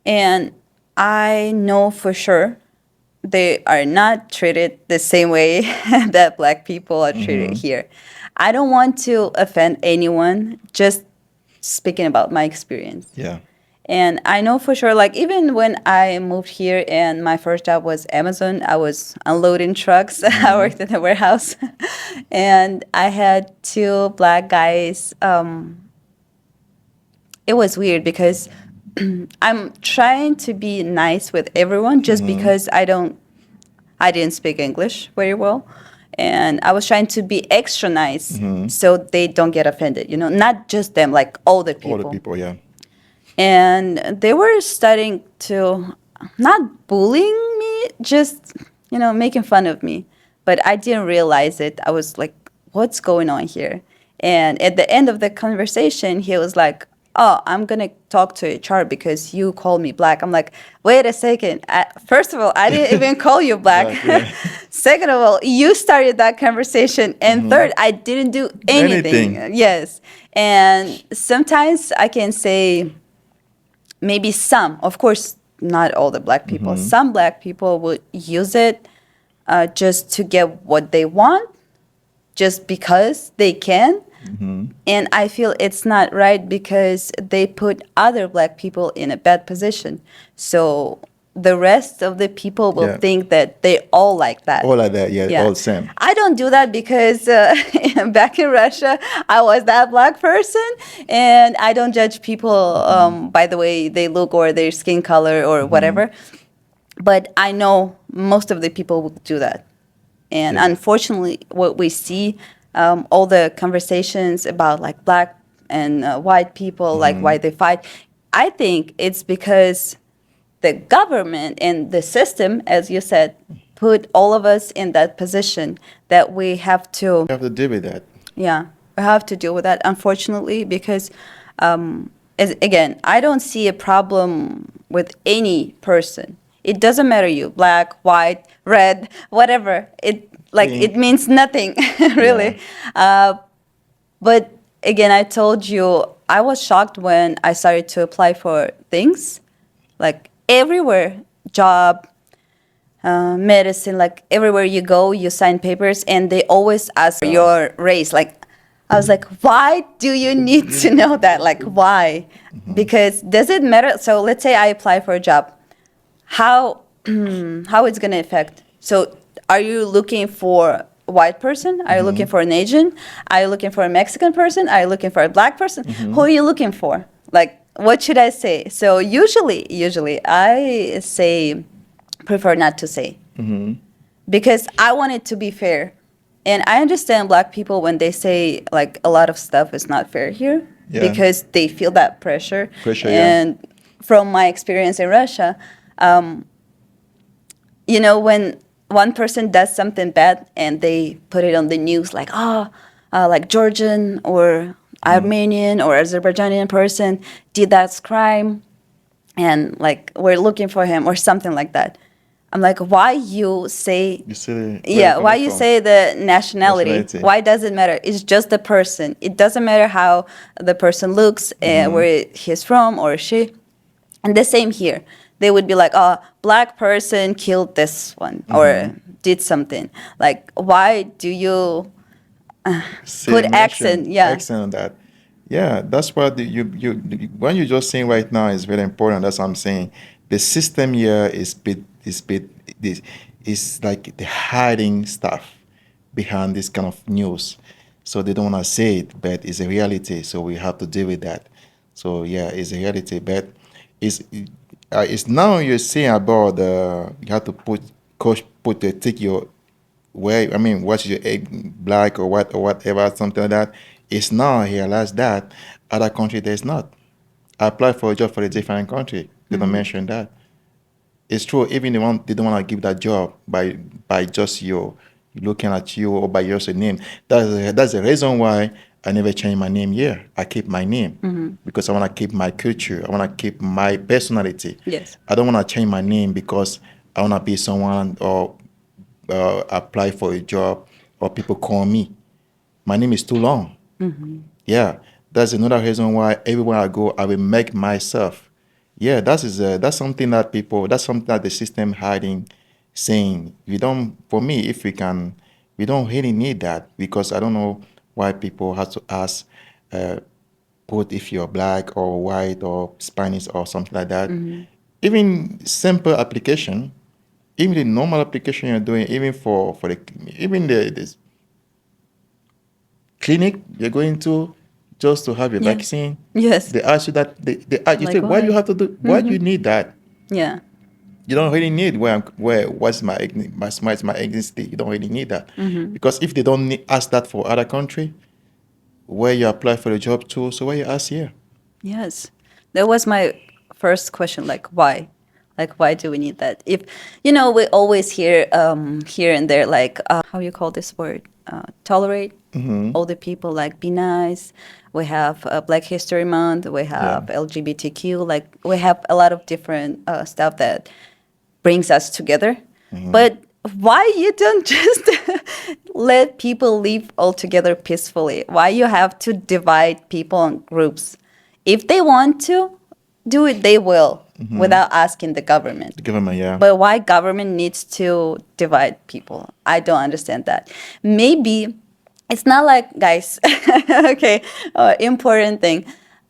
And I know for sure they are not treated the same way that black people are treated here. I don't want to offend anyone, just speaking about my experience. Yeah. And I know for sure, like even when I moved here and my first job was Amazon, I was unloading trucks. I worked in a warehouse, and I had two black guys. It was weird because I'm trying to be nice with everyone just because I didn't speak English very well. And I was trying to be extra nice so they don't get offended, not just them, like all the All the people. people, yeah. And they were starting to not bullying me, just, making fun of me. But I didn't realize it. I was like, what's going on here? And at the end of the conversation, he was like, oh, I'm going to talk to HR because you called me black. I'm like, wait a second. First of all, I didn't even call you black. Yeah. Second of all, you started that conversation. And third, I didn't do anything. Anything. Yes. And sometimes I can say, maybe some, of course, not all the black people, some black people would use it just to get what they want, just because they can. And I feel it's not right because they put other black people in a bad position. So the rest of the people will Yeah. think that they all like that. All like that, yeah. All same. I don't do that because back in Russia, I was that black person, and I don't judge people by the way they look or their skin color or whatever. But I know most of the people will do that. And Yeah. unfortunately, what we see, all the conversations about like black and white people, like why they fight, I think it's because the government and the system, as you said, put all of us in that position that we have to, You have to deal with that. yeah, we have to deal with that, unfortunately, because, again, I don't see a problem with any person. It doesn't matter you, black, white, red, whatever. It means nothing, really. But again, I told you, I was shocked when I started to apply for things, like everywhere, job, medicine, like everywhere you go, you sign papers, and they always ask your race. Like, I was like, why do you need to know that? Like, why? Because does it matter? So let's say I apply for a job. How how it's gonna affect? So are you looking for a white person? Are you looking for an Asian? Are you looking for a Mexican person? Are you looking for a black person? Who are you looking for? Like, what should I say? So usually I say prefer not to say because I want it to be fair. And I understand black people when they say like a lot of stuff is not fair here Yeah. because they feel that pressure. Pressure, yeah. And from my experience in Russia, you know, when one person does something bad and they put it on the news, like, oh, like Georgian or Armenian or Azerbaijani person did that crime, and like we're looking for him or something like that. I'm like, why you say, You see where yeah, I'm why coming you from. say the nationality? Nationality. Why does it matter? It's just the person. It doesn't matter how the person looks, where he's from or she. And the same here. They would be like, oh, black person killed this one or did something. Like, why do you Say put mention accent? Yeah. accent on that. Yeah, that's what when you're just saying right now is very important. That's what I'm saying. The system here is is like the hiding stuff behind this kind of news. So they don't want to say it, but it's a reality. So we have to deal with that. So yeah, it's a reality. But it's it's now you're saying about you have to put coach put the take your where I mean, what's your egg black or what or whatever, something like that. It's now I realize that other country there's not. I applied for a job for a different country. They don't mention that. It's true, even they don't want to give that job by just your looking at you or by your name. That's the reason why I never change my name here. I keep my name because I want to keep my culture. I want to keep my personality. Yes. I don't want to change my name because I want to be someone or apply for a job or people call me. My name is too long. Yeah, that's another reason why everywhere I go, I will make myself. Yeah, that's something that people, that's something that the system hiding, saying we don't. For me, if we can, we don't really need that because I don't know why people have to ask, put if you're black or white or Spanish or something like that. Even simple application, even the normal application you're doing, even for the even the clinic you're going to just to have a Yeah. vaccine, Yes. they ask you that they ask, you say Like, why you why? have to do why do you need that? Yeah. You don't really need where what's my ethnicity. You don't really need that because if they don't ask that for other country where you apply for the job too, so why you ask here? Yes. That was my first question, like why? Like why do we need that? If you know, we always hear here and there like how you call this word? Tolerate all the people, like be nice. We have Black History Month, we have Yeah. LGBTQ, like we have a lot of different stuff that brings us together. But why you don't just let people live all together peacefully? Why you have to divide people in groups? If they want to do it, they will without asking the government. The government, yeah. But why government needs to divide people? I don't understand that. Maybe it's not like, guys, okay, important thing.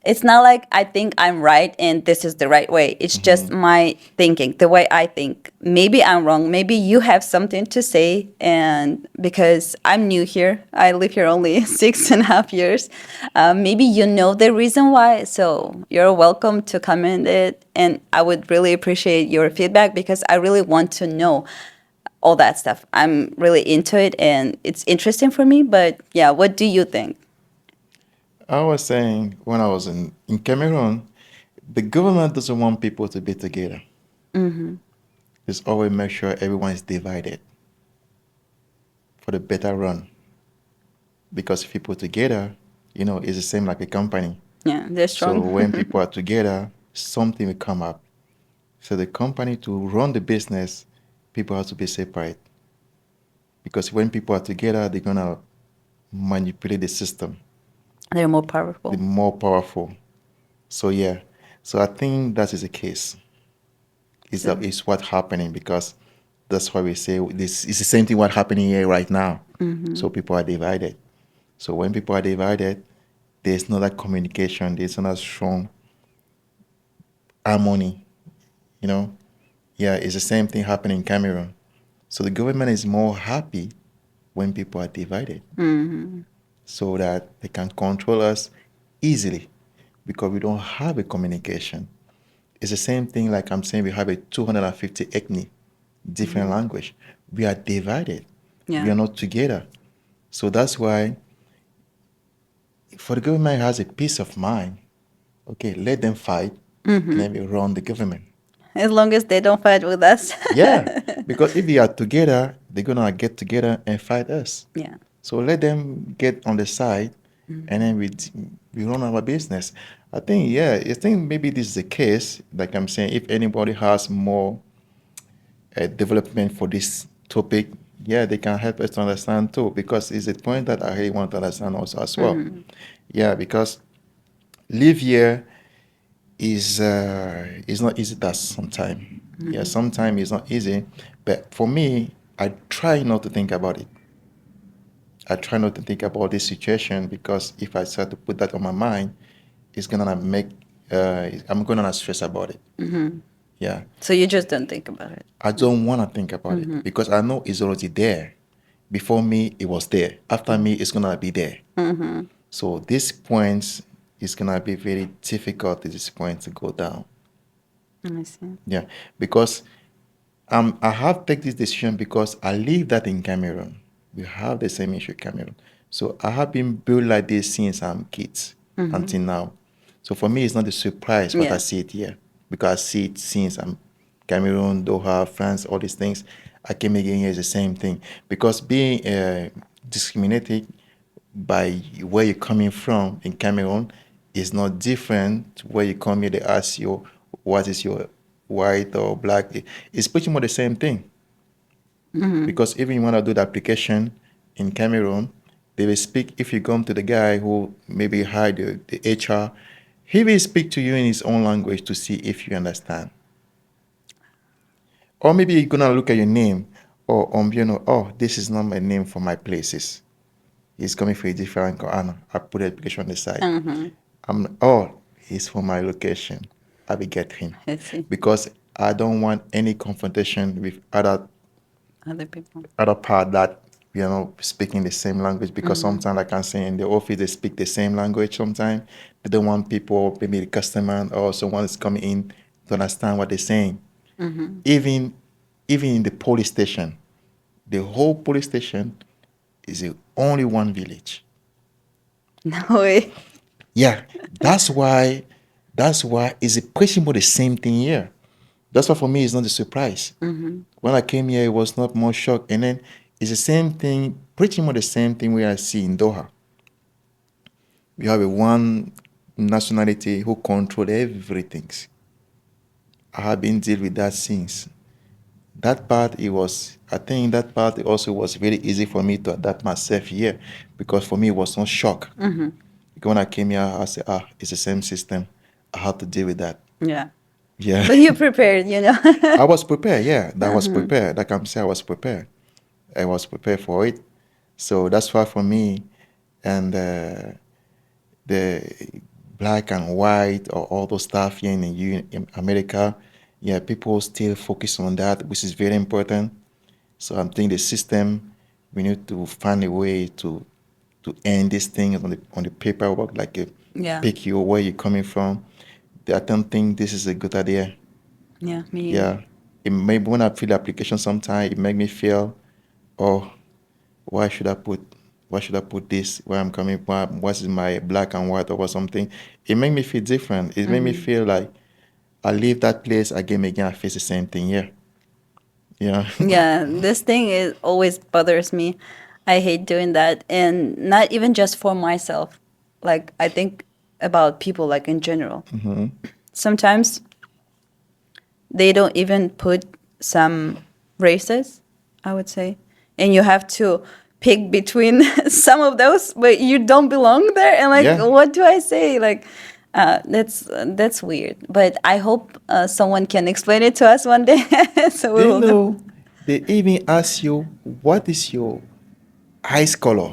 It's not like I think I'm right and this is the right way. It's just my thinking, the way I think. Maybe I'm wrong. Maybe you have something to say. And because I'm new here, I live here only 6.5 years. Maybe you know the reason why. So you're welcome to comment it. And I would really appreciate your feedback because I really want to know all that stuff. I'm really into it and it's interesting for me. But yeah, what do you think? I was saying when I was in Cameroon, the government doesn't want people to be together. It's always make sure everyone is divided for the better run. Because if people together, it's the same like a company. Yeah, they're So strong. when people are together, something will come up. So the company to run the business, people have to be separate. Because when people are together, they're gonna manipulate the system. They're more They're powerful. more powerful. So yeah. So I think that is the case. So, Is what's happening because that's why we say this is the same thing what happening here right now. So people are divided. So when people are divided, there's not that communication. There's not that strong harmony. You know, yeah, it's the same thing happening in Cameroon. So the government is more happy when people are divided, so that they can control us easily because we don't have a communication. It's the same thing like I'm saying we have a 250 ethnic, different language. We are divided. We Yeah. are not together. So that's why for the government has a peace of mind. Okay, let them fight and then we run the government. As long as they don't fight with us. Yeah, because if we are together, they're gonna get together and fight us. Yeah. So let them get on the side, and then we run our business. I think yeah, I think maybe this is the case. Like I'm saying, if anybody has more development for this topic, yeah, they can help us to understand too. Because it's a point that I really want to understand also as well. Yeah, because live here is not easy that sometimes. Yeah, sometimes it's not easy. But for me, I try not to think about it. I try not to think about this situation because if I start to put that on my mind, it's gonna make I'm gonna stress about it. Yeah, So you just don't think about it. I don't want to think about it because I know it's already there. Before me, it was there. After me, it's gonna be there. So this point is gonna be very difficult at this point to go down. I see. Yeah, because I have take this decision because I live that in Cameroon. We have the same issue in Cameroon. So I have been built like this since I'm kids until now. So for me, it's not a surprise what I Yeah. see it here because I see it since I'm Cameroon, Doha, France, all these things. I came again here is the same thing because being discriminated by where you're coming from in Cameroon is not different to where you come here. They ask you what is your white or black. It's pretty much the same thing. Because even when I do the application in Cameroon, they will speak. If you come to the guy who maybe hired the HR, he will speak to you in his own language to see if you understand. Or maybe you're gonna look at your name, or oh, this is not my name for my places. He's coming for a different Anna. I put the application on the side. He's for my location. I will get him. I see. Because I don't want any confrontation with Other people. other part that speaking the same language because sometimes like I'm saying in the office they speak the same language sometimes. They don't want people, maybe the customer or someone is coming in to understand what they're saying. Even in the police station, the whole police station is only one village. No way. Yeah, that's why it's pretty much the same thing here. That's why for me it's not a surprise. When I came here, it was not more shock. And then it's the same thing, pretty much the same thing we I see in Doha. We have a one nationality who control everything. I have been deal with that since. That part I think that part also was very easy for me to adapt myself here because for me it was not shock. Because when I came here, I said, it's the same system. I have to deal with that. Yeah. Yeah. But you prepared, you know. I was prepared, yeah. That was prepared. Like I'm saying, I was prepared. I was prepared for it. So that's why for me, and the black and white or all those stuff here in America, yeah, people still focus on that, which is very important. So I'm thinking the system, we need to find a way to end this thing on the paperwork, like Yeah. pick you where you're coming from. I don't think this is a good idea. Yeah, me either. Yeah, maybe when I fill the application, sometimes it make me feel, oh, why should I put, why should I put this where I'm coming from? What is my black and white or something? It make me feel different. It make me feel like I leave that place again, I face the same thing here. Yeah. Yeah, this thing is always bothers me. I hate doing that, and not even just for myself. Like I think about people like in general. Sometimes they don't even put some races, I would say, and you have to pick between some of those, but you don't belong there. And like, Yeah. what do I say? Like, that's weird. But I hope someone can explain it to us one day, so we They will know. know, they even ask you, what is your eyes color?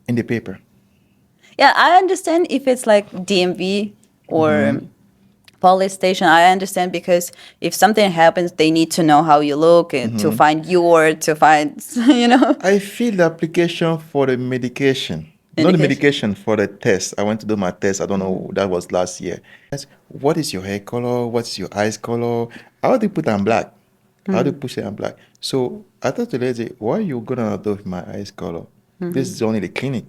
in the paper. Yeah, I understand if it's like DMV or police station. I understand because if something happens, they need to know how you look and to find you or to find, I filled the application for the medication. Not the indication. medication, for the test. I went to do my test. I don't know, that was last year. What is your hair color? What's your eyes color? How do you put on black? How do you push it on black? So I thought to the lady, why are you gonna do with my eyes color? This is only the clinic.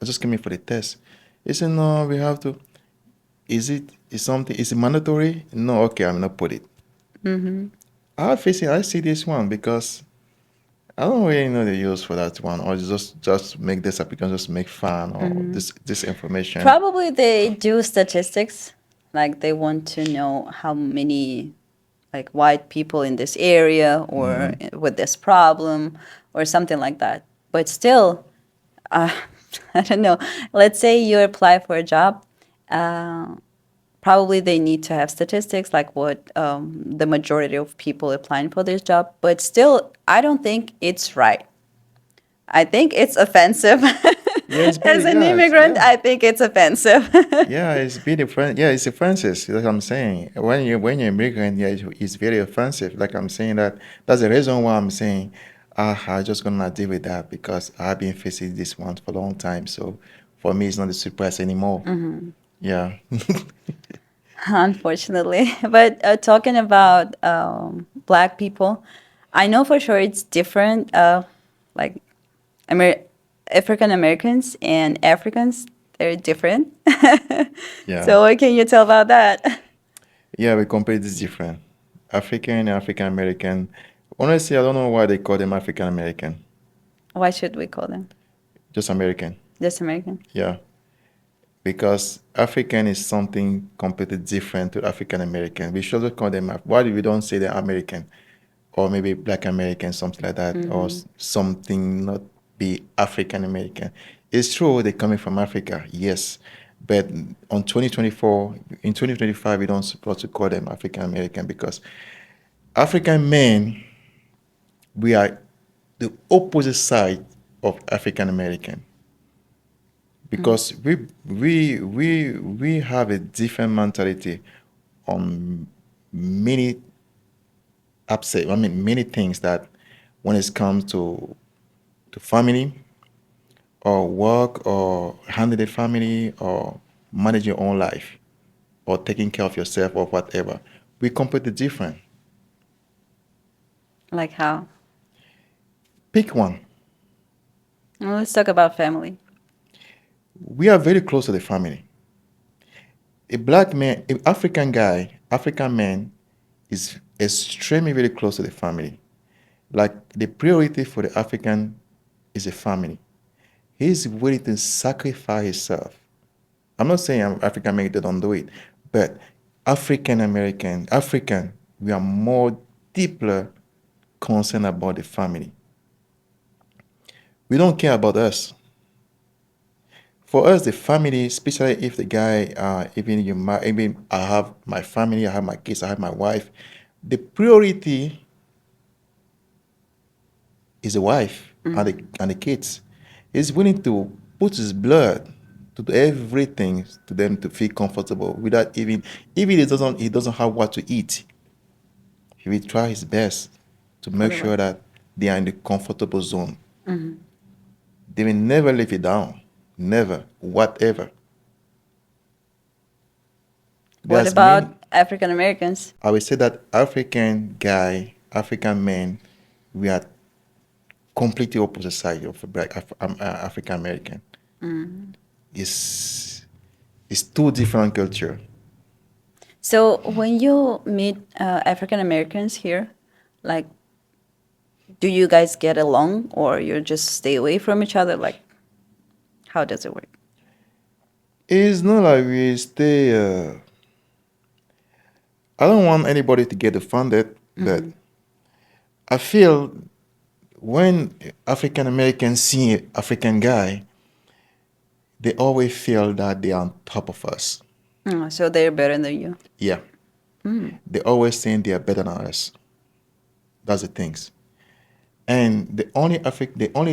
I just came in for the test. He said, no, we have to. Is it mandatory? No, okay, I'm not put it. I see this one because I don't really know the use for that one, or just make this application just make fun or this information. Probably they do statistics, like they want to know how many like white people in this area or with this problem or something like that. But still, uh, I don't know. Let's say you apply for a job. Probably they need to have statistics like what the majority of people applying for this job. But still, I don't think it's right. I think it's offensive. Yeah, it's As pretty. an Yeah, immigrant, I think it's offensive. yeah, it's pretty. Yeah, it's offensive. That's what I'm saying. When you're immigrant, yeah, it's very offensive. Like I'm saying that's the reason why I'm saying, I'm just gonna deal with that because I've been facing this one for a long time. So for me, it's not a surprise anymore. Yeah. Unfortunately. But talking about black people, I know for sure it's different. Like Amer- African Americans and Africans, they're different. Yeah. So what can you tell about that? Yeah, we completely different. African and African American. Honestly, I don't know why they call them African American. Why should we call them Just American. just American? Yeah. Because African is something completely different to African American. We should call them, why do we don't say they're American? Or maybe Black American, something like that, or something not be African American. It's true they're coming from Africa, yes. But on 2024, in 2025, we don't supposed to call them African American because African men, we are the opposite side of African American because we have a different mentality on many upset. I mean, many things that when it comes to family or work or handling the family or manage your own life or taking care of yourself or whatever, we completely different. Like how? Pick one. Well, let's talk about family. We are very close to the family. A black man, an African guy, African man is extremely very close to the family. Like the priority for the African is a family. He's willing to sacrifice himself. I'm not saying African American don't do it, but African American, African, we are more deeply concerned about the family. We don't care about us. For us, the family, especially if the guy, even I have my family, I have my kids, I have my wife. The priority is the wife and the kids. He's willing to put his blood to do everything to them to feel comfortable without even he doesn't have what to eat. He will try his best to make Otherwise. sure that they are in the comfortable zone. They will never let you down. Never. Whatever. What There's about many. African Americans? I would say that African guy, African men, we are completely opposite side of African American. It's two different culture. So when you meet African Americans here, like, do you guys get along or you just stay away from each other? Like, how does it work? It's not like we stay. I don't want anybody to get offended, but I feel when African Americans see an African guy, they always feel that they are on top of us. So they're better than you. Yeah, they always saying they are better than us. That's the things. And the only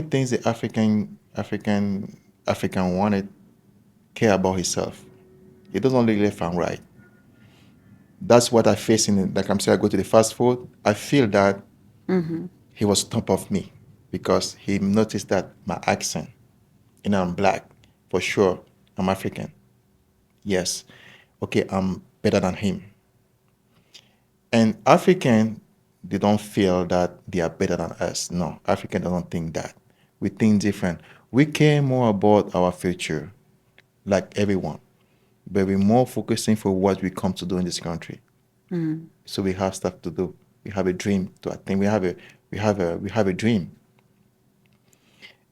things the African African wanted, care about himself. He doesn't look left and right. That's what I face in, like I'm saying, I go to the fast food. I feel that he was top of me because he noticed that my accent, I'm black, for sure. I'm African. Yes. Okay, I'm better than him. And African, they don't feel that they are better than us. No, African don't think that. We think different. We care more about our future, like everyone, but we're more focusing for what we come to do in this country. So we have stuff to do. We have a dream to attain. We have a dream.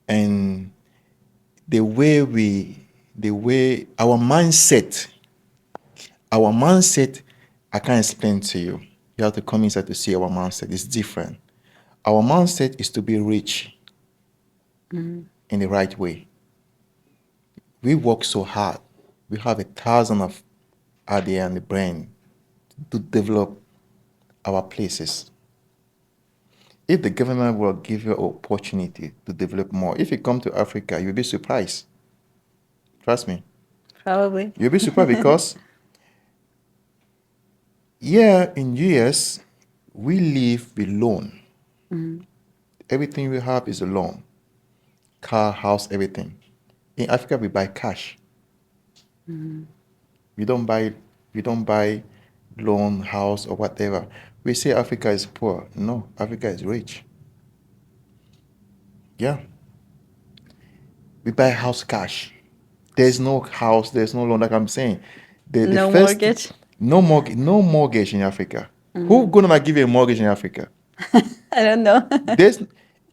And the way our mindset, I can't explain to you. You have to come inside to see our mindset. It's different. Our mindset is to be rich in the right way. We work so hard. We have 1,000 of idea in the brain to develop our places. If the government will give you an opportunity to develop more, if you come to Africa, you'll be surprised. Trust me. Probably. You'll be surprised because here in US, we live with loan. Everything we have is a loan. Car, house, everything. In Africa, we buy cash. We don't buy loan, house, or whatever. We say Africa is poor. No, Africa is rich. Yeah. We buy house cash. There's no house, there's no loan, like I'm saying. The No first mortgage? no mortgage in Africa. Who gonna give you a mortgage in Africa? I don't know. There's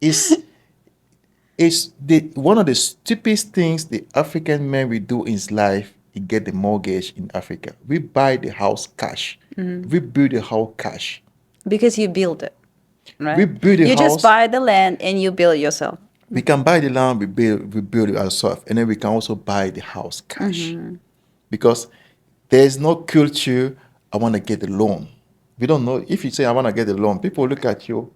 is the one of the stupidest things the African man will do in his life. He get the mortgage in Africa. We buy the house cash. We build the house cash. Because you build it, right? We build the You just house. buy the land and you build it yourself. We can buy the land, we build it ourselves, and then we can also buy the house cash. Because there's no culture, I want to get a loan. We don't know. If you say, I want to get a loan, people look at you.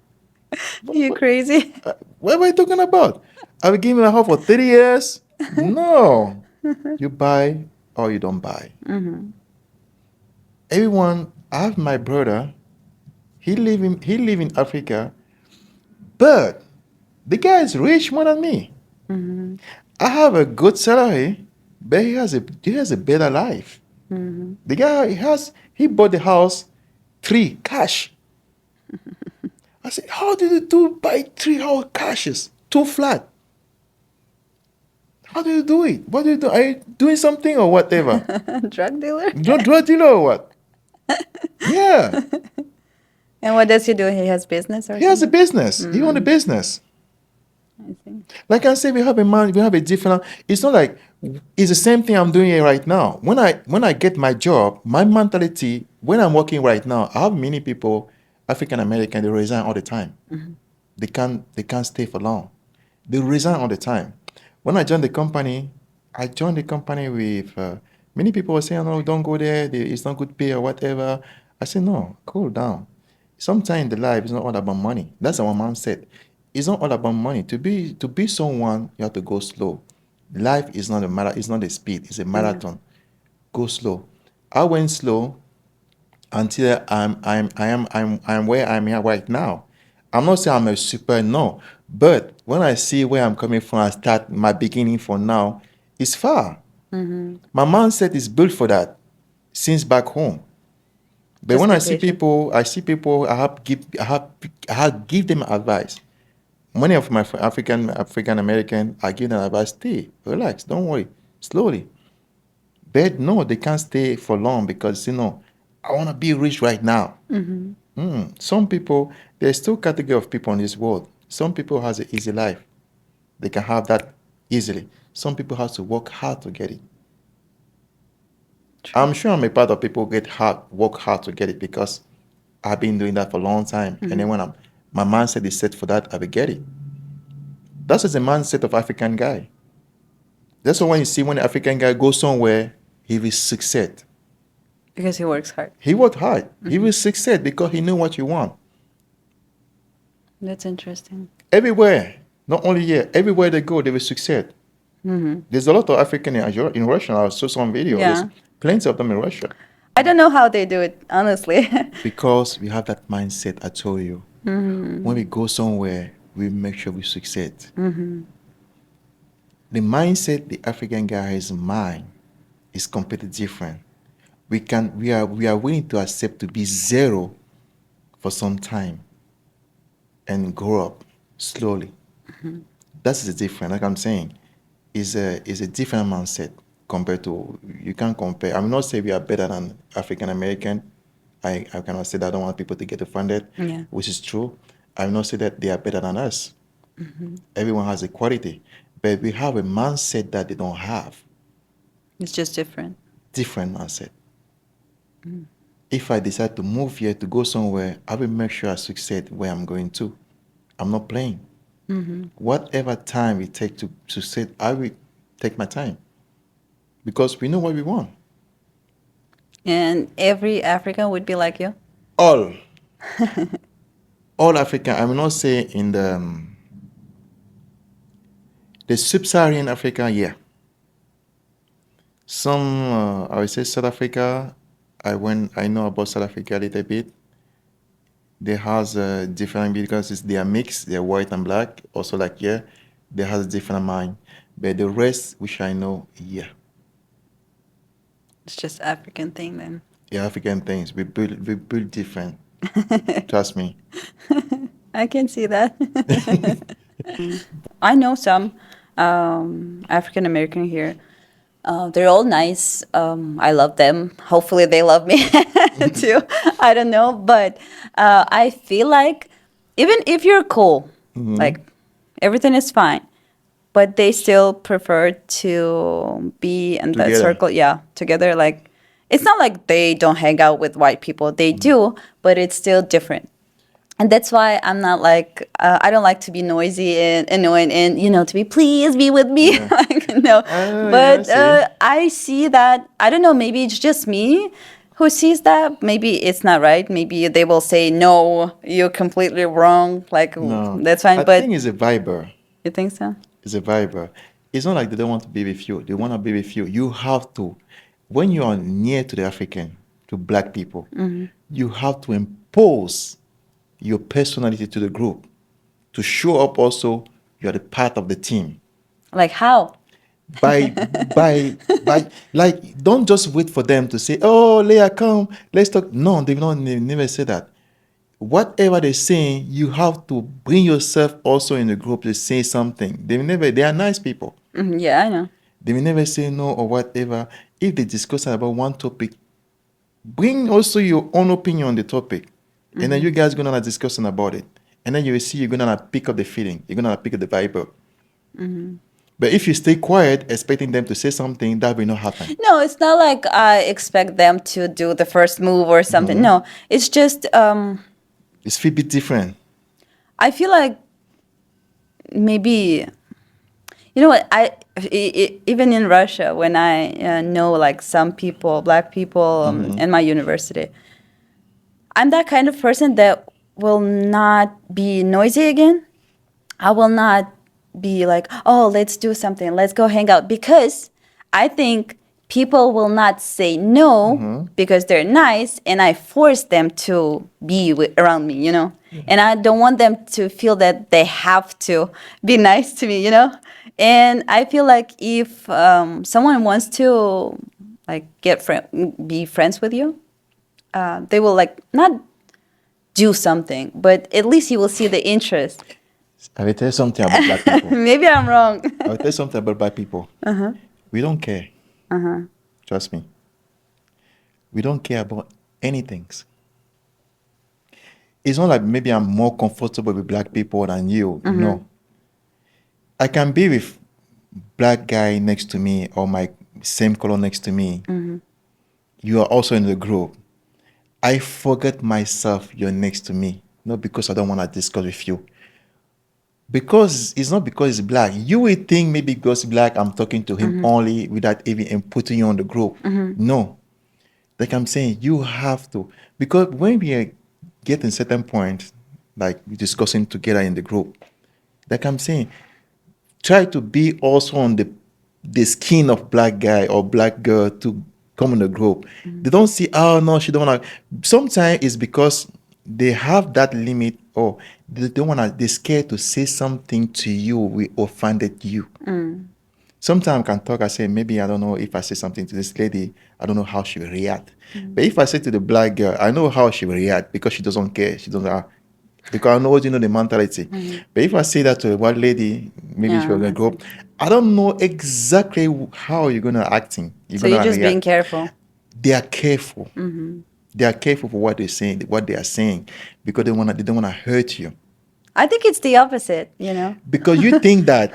You crazy? What am I talking about? I will give you a house for 30 years? No. You buy or you don't buy. Everyone, I have my brother. He live in Africa, but the guy is rich more than me. I have a good salary, but he has a better life. The guy he bought the house 3 cash. I said, how did you buy 3 house cashes, 2 flat? How do you do it? What do you do? Are you doing something or whatever? Drug dealer? You're a drug dealer or what? Yeah. And what does he do? He has business or He has a something? business. He own a business. I see. Like I said, we have a different. It's not like it's the same thing I'm doing here right now. When I get my job, my mentality when I'm working right now, I have many people, African American, they resign all the time. They can't stay for long. They resign all the time. When I joined the company, with many people were saying, "No, don't go there. It's not good pay or whatever." I said, "No, cool down. Sometimes the life is not all about money." That's what my mom said. It's not all about money. To be someone, you have to go slow. Life is not a matter. It's not a speed. It's a marathon. Go slow. I went slow until I'm where I'm here right now. I'm not saying I'm a super no, but when I see where I'm coming from, I start my beginning from now. It's far. My mindset is built for that since back home. But Just when be I see patient. people, I have give them advice. Many of my African American, I give them advice. Stay, relax, don't worry, slowly. But no, they can't stay for long because I want to be rich right now. Some people, there's two category of people in this world. Some people has an easy life. They can have that easily. Some people have to work hard to get it. I'm sure I'm a part of people work hard to get it because I've been doing that for a long time. And then when my mindset is set for that, I will get it. That's just the mindset of African guy. That's why when you see when the African guy goes somewhere, he will succeed. Because he works hard. He worked hard. He will succeed because he knew what you want. That's interesting. Everywhere, not only here, everywhere they go, they will succeed. There's a lot of African in Russia. I saw some video. There's Yeah. plenty of them in Russia. I don't know how they do it, honestly. Because we have that mindset, I told you. When we go somewhere, we make sure we succeed. The mindset the African guy has in mind is completely different. We are willing to accept to be zero for some time and grow up slowly. That's the difference. Like I'm saying, is a different mindset compared to, you can't compare. I'm not saying we are better than African American. I cannot say that. I don't want people to get offended, Yeah. which is true. I will not say that they are better than us. Everyone has a quality, but we have a mindset that they don't have. It's just different. Different mindset. If I decide to move here to go somewhere, I will make sure I succeed where I'm going to. I'm not playing. Whatever time it takes to succeed, I will take my time because we know what we want. And every African would be like you? All, all African. I will not say in the sub-Saharan Africa. Yeah, some I would say South Africa. I know about South Africa a little bit. They has a different because they are mixed. They are white and black. Also like yeah, they has a different mind. But the rest, which I know, yeah, It's just African thing then. yeah, African things. We build different. Trust me. I can see that. I know some African American here. They're all nice. I love them. Hopefully, they love me too. I don't know, but I feel like even if you're cool, like everything is fine, but they still prefer to be in that Together. circle. Yeah, together. Like it's not like they don't hang out with white people. They do, but it's still different. And that's why I'm not like I don't like to be noisy and annoying and to be please be with me like no. Oh, But yeah, I see that I don't know, maybe it's just me who sees that. Maybe it's not right. Maybe they will say no, you're completely wrong. Like no, that's fine. I But think it's a viber. you think so? It's a viber. It's not like they don't want to be with you. They want to be with you. You have to, when you are near to the African, to black people, you have to impose your personality to the group to show up also you are the part of the team. Like how? by by like don't just wait for them to say, oh Leah, come, let's talk. No, they never say that. Whatever they're saying, you have to bring yourself also in the group to say something. They are nice people. Yeah, I know. They will never say no or whatever. If they discuss about one topic, bring also your own opinion on the topic. And then you guys gonna discussing about it. And then you will see you're gonna pick up the feeling. You're gonna pick up the vibe. But if you stay quiet, expecting them to say something, that will not happen. No, it's not like I expect them to do the first move or something. No, it's just It's a bit different. I feel like maybe you know what even in Russia when I know like some people, black people in my university, I'm that kind of person that will not be noisy again. I will not be like, oh, let's do something, let's go hang out, because I think people will not say no because they're nice, and I force them to be around me, and I don't want them to feel that they have to be nice to me, and I feel like if someone wants to like be friends with you, they will like not do something, but at least you will see the interest. I will tell you something about black people. Maybe I'm wrong. I will tell you something about black people. We don't care. Trust me. We don't care about anything. It's not like maybe I'm more comfortable with black people than you. No. I can be with black guy next to me or my same color next to me. You are also in the group. I forget myself you're next to me. Not because I don't want to discuss with you. Because it's not because he's black. You would think maybe because he's black, I'm talking to him only without even putting you on the group. No. Like I'm saying, you have to. Because when we are getting certain point, like we're discussing together in the group, like I'm saying, try to be also on the the skin of black guy or black girl to come in the group. They don't see, oh no, she don't want to. Sometimes it's because they have that limit, or they don't want to, they're scared to say something to you we offended you. Sometimes I can talk, I say, maybe I don't know if I say something to this lady, I don't know how she will react. But if I say to the black girl, I know how she will react because she doesn't care. She doesn't, because I know, the mentality. But if I say that to a white lady, maybe she will Yeah, go, I don't know exactly how you're going to acting. You're so going you're to just being react. careful. They are careful. They are careful for what they're saying, because they don't want to hurt you. I think it's the opposite, you know. Because you think that,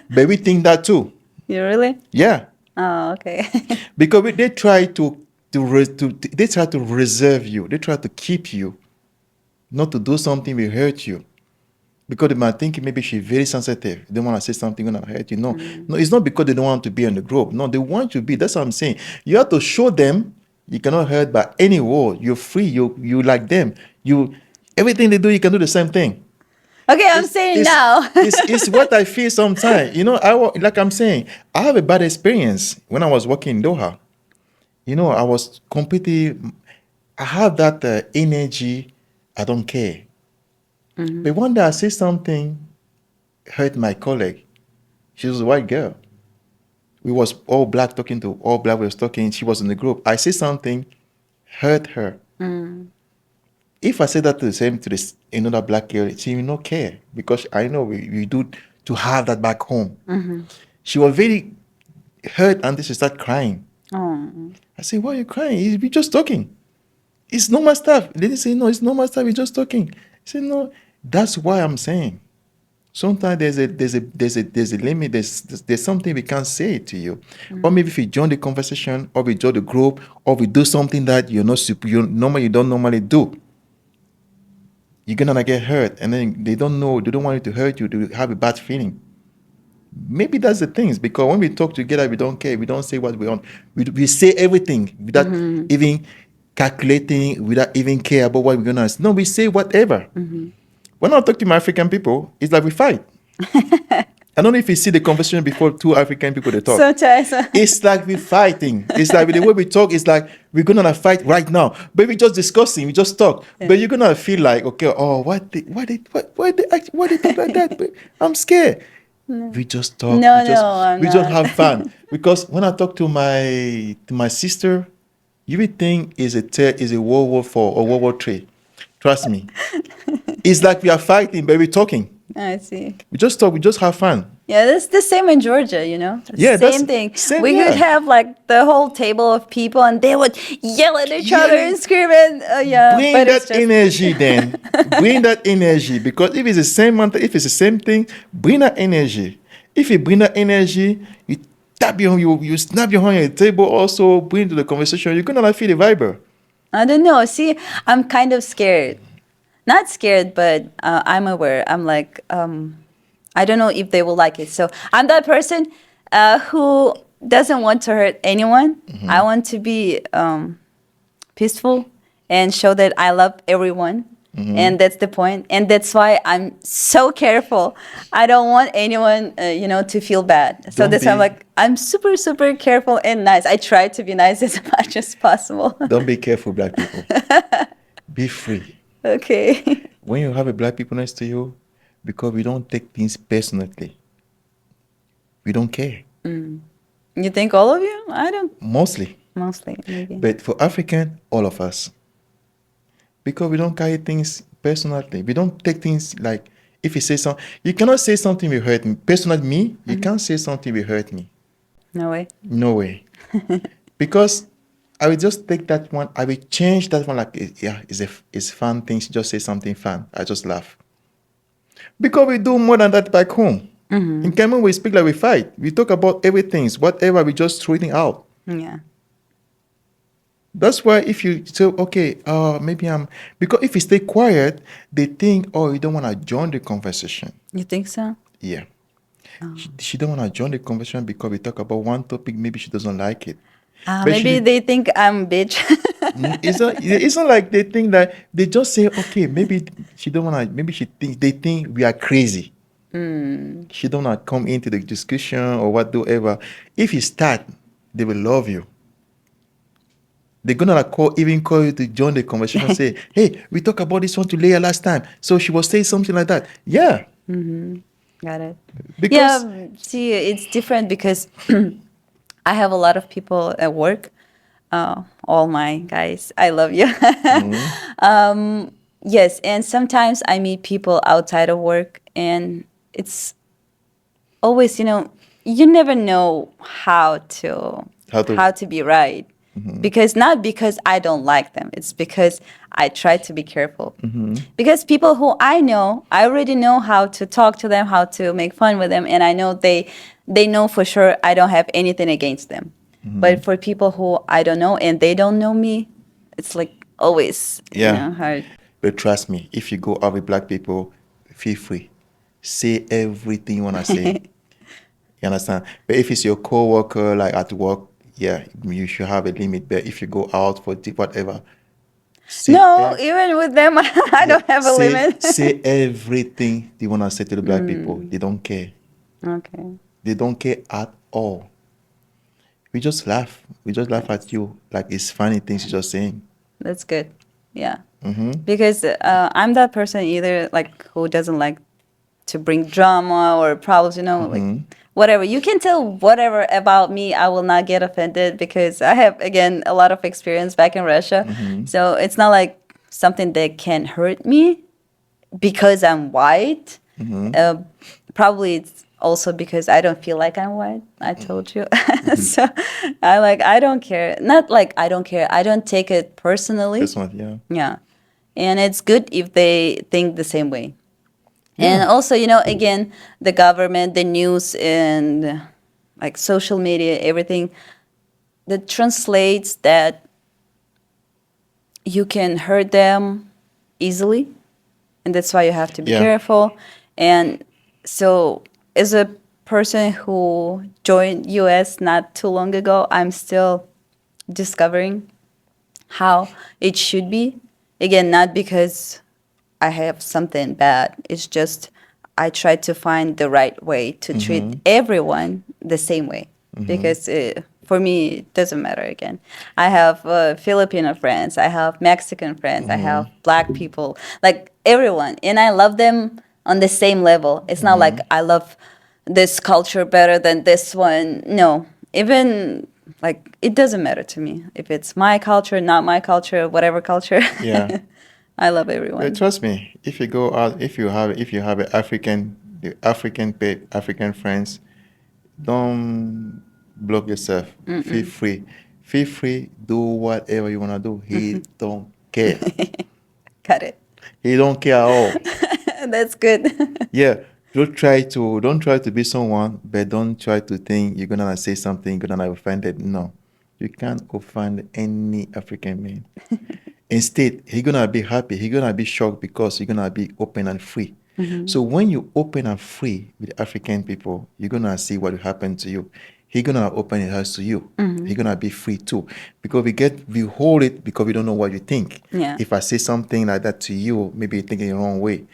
but we think that too. You really? Yeah. Oh, okay. Because they try they try to reserve you. They try to keep you, not to do something will hurt you. Because they might think maybe she's very sensitive. They want to say something gonna hurt you. No, no, it's not because they don't want to be in the group. No, they want you to be. That's what I'm saying. You have to show them you cannot hurt by any word. You're free. You like them. You everything they do, you can do the same thing. Okay, I'm saying now. It's what I feel sometimes. Like I'm saying, I have a bad experience when I was working in Doha. I was completely. I have that energy. I don't care. But one day I say something hurt my colleague. She was a white girl. We was all black talking to all black. We was talking. She was in the group. I say something hurt her. If I say that to the same to this another black girl, she will not care because I know we do to have that back home. She was very hurt and she started crying. Oh. I say, why are you crying? We just talking. It's normal stuff. They say, no, it's normal stuff. We're just talking. I say, no, that's why I'm saying. Sometimes there's a limit. There's something we can't say to you. Or maybe if you join the conversation, or we join the group, or we do something that you don't normally do, you're gonna get hurt, and then they don't want you to hurt you, to have a bad feeling. Maybe that's the things, because when we talk together, we don't care. We don't say what we want. We say everything without even calculating, without even care about what we're gonna say. No, we say whatever. When I talk to my African people, it's like we fight. I don't know if you see the conversation before two African people they talk. Sometimes. It's like we're fighting. It's like the way we talk, it's like we're gonna fight right now. But we're just discussing, we just talk. Yeah. But you're gonna feel like, okay, oh, why they talk like that? But I'm scared. We just talk. No, we just, no, I'm we just not. have fun. Because when I talk to my sister, you would think is a World War IV or World War III. Trust me. It's like we are fighting, but we're talking. I see. We just talk. We just have fun. Yeah, that's the same in Georgia, you know? Yeah, that's Same thing. same, We yeah. could have like the whole table of people and they would yell at each other and scream and yeah. Bring but that it's just... energy then. Bring that energy, because if it's the same if it's the same thing, bring that energy. If you bring that energy, you you snap your hand on the table, also bring to the conversation, you're gonna like feel the vibe. I don't know. See, I'm kind of scared. Not scared, but I'm aware. I'm like, I don't know if they will like it. So I'm that person who doesn't want to hurt anyone. I want to be peaceful and show that I love everyone. And that's the point. And that's why I'm so careful. I don't want anyone, to feel bad. So Don't that's why I'm be- like, I'm super, super careful and nice. I try to be nice as much as possible. Don't be careful, black people. Be free. Okay. When you have a black people next to you, because we don't take things personally. We don't care. You think all of you? I don't. Mostly. Mostly, maybe. But for African, all of us. Because we don't carry things personally. We don't take things like, if you say something, you cannot say something will hurt me. Personally, me, you can't say something will hurt me. No way. No way. Because I will just take that one, I will change that one like, yeah, it's fun things. Just say something fun. I just laugh. Because we do more than that back home. In Cameroon, we speak like we fight. We talk about everything. Whatever, we just throw it out. Yeah. That's why if you say, okay, maybe because if you stay quiet, they think, oh, you don't want to join the conversation. You think so? Yeah. She don't want to join the conversation because we talk about one topic, maybe she doesn't like it. But Maybe they think I'm bitch. It's not like they think that, they just say, okay, maybe she don't want to, maybe they think we are crazy. She don't want to come into the discussion or whatever. If you start, they will love you. They're gonna like even call you to join the conversation and say, "Hey, we talked about this one to Leah last time, so she was saying something like that." Yeah, Got it. Yeah, because see, it's different because I have a lot of people at work. All my guys, I love you. Yes, and sometimes I meet people outside of work, and it's always, you never know how to how to be right. Because not because I don't like them, it's because I try to be careful. Because people who I know, I already know how to talk to them, how to make fun with them, and I know they know for sure I don't have anything against them. But for people who I don't know and they don't know me, it's like always, yeah. hard. But trust me, if you go out with black people, feel free, say everything you wanna say. You understand? But if it's your coworker, like at work, yeah, you should have a limit. But if you go out for whatever, say No, even with them, I yeah, don't have a limit. say everything you wanna say to the black people. They don't care. Okay, They don't care at all. We just laugh. We just laugh at you like it's funny things you're just saying. that's good. Yeah. Because I'm that person either like who doesn't like to bring drama or problems, like whatever. You can tell whatever about me. I will not get offended because I have, again, a lot of experience back in Russia. So it's not like something that can hurt me because I'm white. Uh, Probably it's also because I don't feel like I'm white. I told you. So I don't care. Not like I don't care. I don't take it personally. This one, yeah. Yeah. And it's good if they think the same way. And Yeah. also, again, the government, the news, and like social media, everything that translates that you can hurt them easily. And that's why you have to be Yeah. careful. And so, as a person who joined US not too long ago, I'm still discovering how it should be. Again, not because I have something bad. It's just I try to find the right way to treat everyone the same way. Because for me, it doesn't matter again. I have Filipino friends, I have Mexican friends, I have black people, like everyone. And I love them on the same level. It's not like I love this culture better than this one. No, even like it doesn't matter to me if it's my culture, not my culture, whatever culture. Yeah. I love Yeah, everyone. trust me. If you go out, if you have the African friends, don't block yourself. Feel free. Do whatever you wanna do. He don't care. Got it. He don't care at all. That's good. Yeah. Don't try to be someone, but don't try to think you're gonna say something you're gonna offend it. No, you can't offend any African man. Instead, he's gonna be happy. He's gonna be shocked because you're gonna be open and free. So when you open and free with African people, you're gonna see what will happen to you. He's gonna open his heart to you. He's gonna be free too, because we hold it because we don't know what you think. Yeah. If I say something like that to you, maybe you're thinking the wrong way.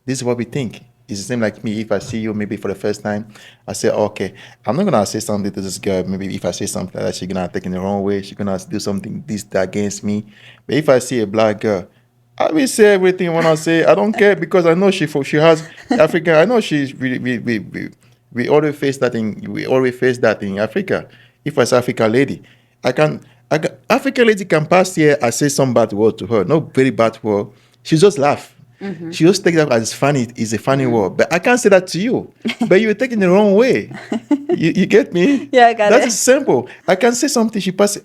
This is what we think. It's the same like me. If I see you maybe for the first time, I say, okay, I'm not gonna say something to this girl. Maybe if I say something like that, she's gonna take it the wrong way. She's gonna do something that against me. But if I see a black girl, I will say everything when I say. I don't care because I know she has African. I know she's we always face that in Africa. If I say African lady, African lady can pass here. I say some bad word to her, not very bad word. She just laugh. She just take that as funny. It's a funny word, but I can't say that to you. But you're taking it the wrong way. You get me? Yeah, I got That it. is simple. I can say something. She pass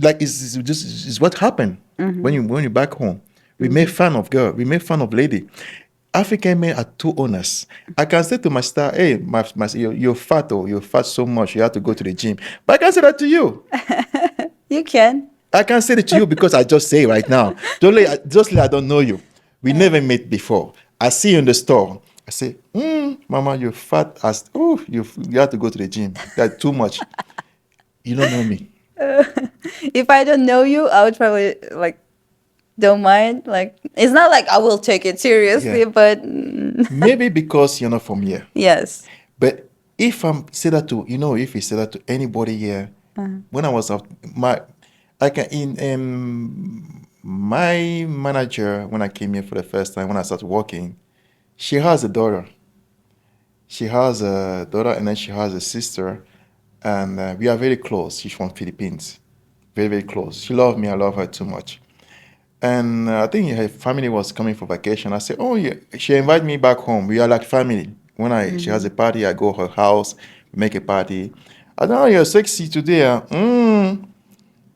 like it's just it's what happened when you back home. We make fun of girl. We make fun of lady. African men are too honest. I can say to my star, hey, you're fat, or you're fat so much, you have to go to the gym. But I can't say that to you. You can. I can't say it to you because I just say it right now. Just like I don't know you. We never met before. I see you in the store. I say, Mama, you're fat as, you have to go to the gym. That's too much. You don't know me. If I don't know you, I would probably like don't mind. Like it's not like I will take it seriously, Yeah. but Maybe because you're not from here. yes. But if I'm say that to if you say that to anybody here, when I was out, my I can in my manager when I came here for the first time when I started working, she has a daughter. She has a daughter and then she has a sister, and we are very close. She's from Philippines, very very close. She loves me. I love her too much. And I think her family was coming for vacation. I said, "Oh yeah." She invited me back home. We are like family. When she has a party, I go to her house, we make a party. I don't know, you're sexy today.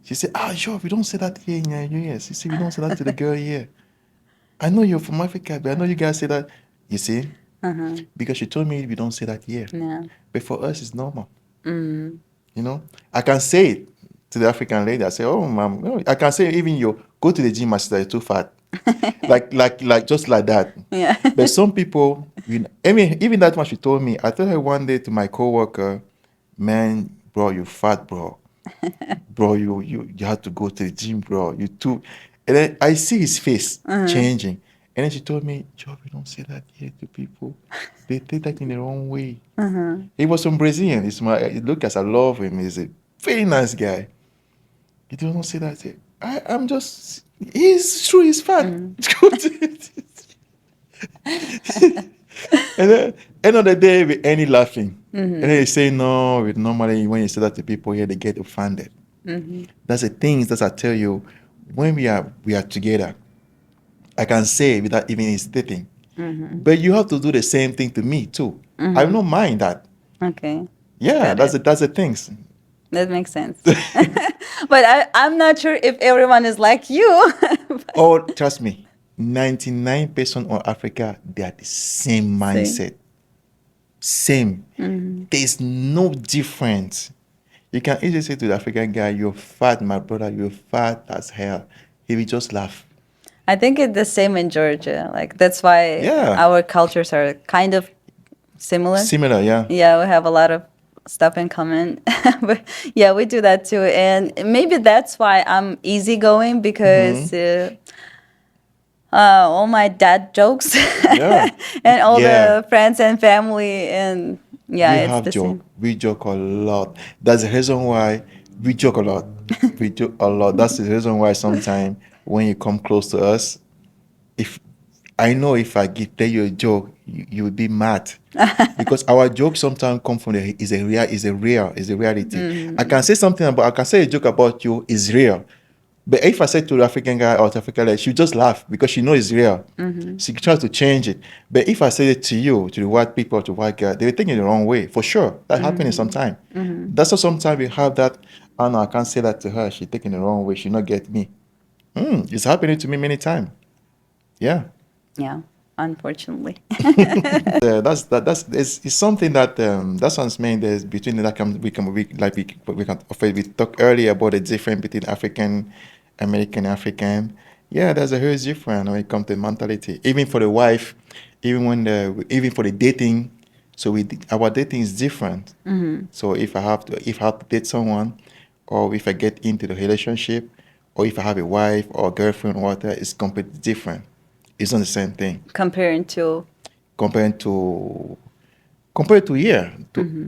She said, sure, we don't say that here in Nigeria. She said, we don't say that to the girl here. I know you're from Africa, but I know you guys say that. You see? Because she told me we don't say that here. Yeah. But for us, it's normal. You know? I can say it to the African lady. I say, oh, mom. No. I can say even you go to the gym, my sister, you're too fat. like just like that. Yeah. But some people, I mean, even that one she told me. I told her one day to my coworker, man, bro, you fat, bro. Bro, you have to go to the gym, bro. You too. And then I see his face changing. And then she told me, Joe, we don't say that here to people. They take that in the wrong way. He was from Brazilian. Lucas, I love him. He's a very nice guy. He don't say that. I'm just, he's true, he's fat. And then end of the day, we end it laughing. And then they say, no, normally when you say that to people here, they get offended. That's the things that I tell you, when we are together, I can say without even hesitating. But you have to do the same thing to me too. I don't mind that. Okay. Yeah, Got that's the things. That makes sense. But I'm not sure if everyone is like you. Oh, trust me, 99% of Africa, they are the same mindset. Same. There's no difference. You can easily say to the African guy, you're fat, my brother, you're fat as hell. He will just laugh. I think it's the same in Georgia. Like that's why Yeah. our cultures are kind of similar. Similar, yeah. Yeah, we have a lot of stuff in common. But yeah, we do that too. And maybe that's why I'm easygoing because all my dad jokes Yeah. and all Yeah. the friends and family and yeah, We it's have the joke. same. We joke a lot. That's the reason why we joke a lot. We joke a lot. That's the reason why sometimes when you come close to us, if I know if I tell you a joke, you will be mad because our joke sometimes come from is a reality. I can say something about I can say a joke about you is real, but if I say to the African guy or to African lady, she just laugh because she knows it's real. She tries to change it. But if I say it to you, to the white people, to white guy, they will think it the wrong way. For sure. That happens sometimes. That's why sometimes we have that, oh no, I can't say that to her. She taking the wrong way. She not get me. It's happening to me many times. Yeah. Yeah, unfortunately. It's something that that's what I'm saying. There's between that we talked earlier about the difference between African American and African. Yeah, there's a huge difference when it comes to mentality. Even for the wife, even for the dating, so our dating is different. So if I have to date someone, or if I get into the relationship, or if I have a wife or a girlfriend or whatever, it's completely different. It's not the same thing Comparing to compared to here.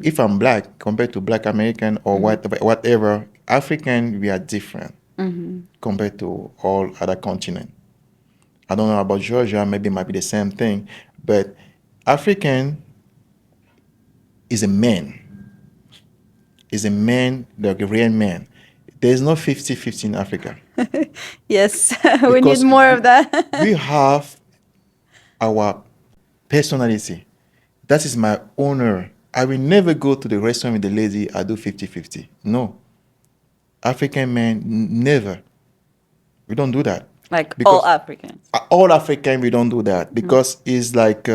If I'm black compared to black American or whatever African, we are different compared to all other continent. I don't know about Georgia, maybe it might be the same thing, but African is a man. Is a man, like a real man. There's no 50-50 in Africa. yes, we need Because more of that. we have our personality. That is my honor. I will never go to the restaurant with the lady, I do 50-50. No. African men, never. We don't do that. Like Because all Africans. all African, we don't do that. Because it's like,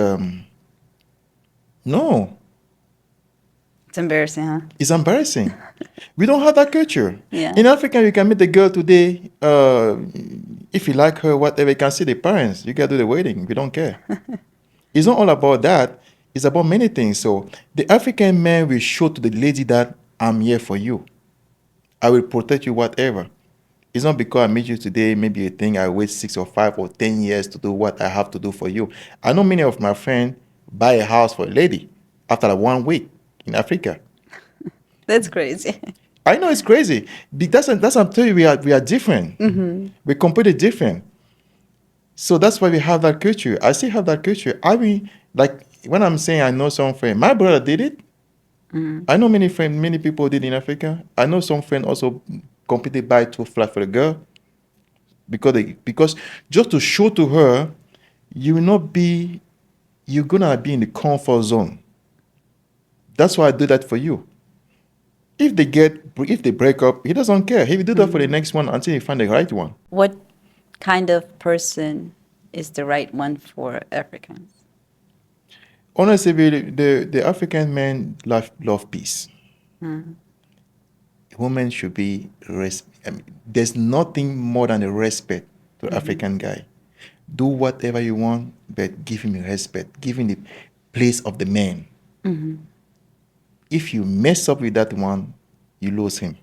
no. It's embarrassing, huh? It's embarrassing. We don't have that culture. Yeah. In Africa, you can meet the girl today. If you like her, whatever, you can see the parents. You can do the wedding. We don't care. It's not all about that. It's about many things. So the African man will show to the lady that I'm here for you. I will protect you, whatever. It's not because I meet you today, maybe you think I wait 6 or 5 or 10 years to do what I have to do for you. I know many of my friends buy a house for a lady after like 1 week in Africa. That's crazy. I know it's crazy. That's I'm telling you, we are different. We're completely different. So that's why we have that culture. I still have that culture. I mean, like when I'm saying I know some friend, my brother did it. I know many people did in Africa. I know some friend also completely buy 2 flat for the girl because just to show to her, you will not be you're gonna be in the comfort zone. That's why I do that for you. If they break up, he doesn't care. He will do that for the next one until he find the right one. What kind of person is the right one for Africans? Honestly, the African men love peace. Women should be I mean, there's nothing more than a respect to the African guy. Do whatever you want, but give him respect. Give him the place of the man. If you mess up with that one, you lose him.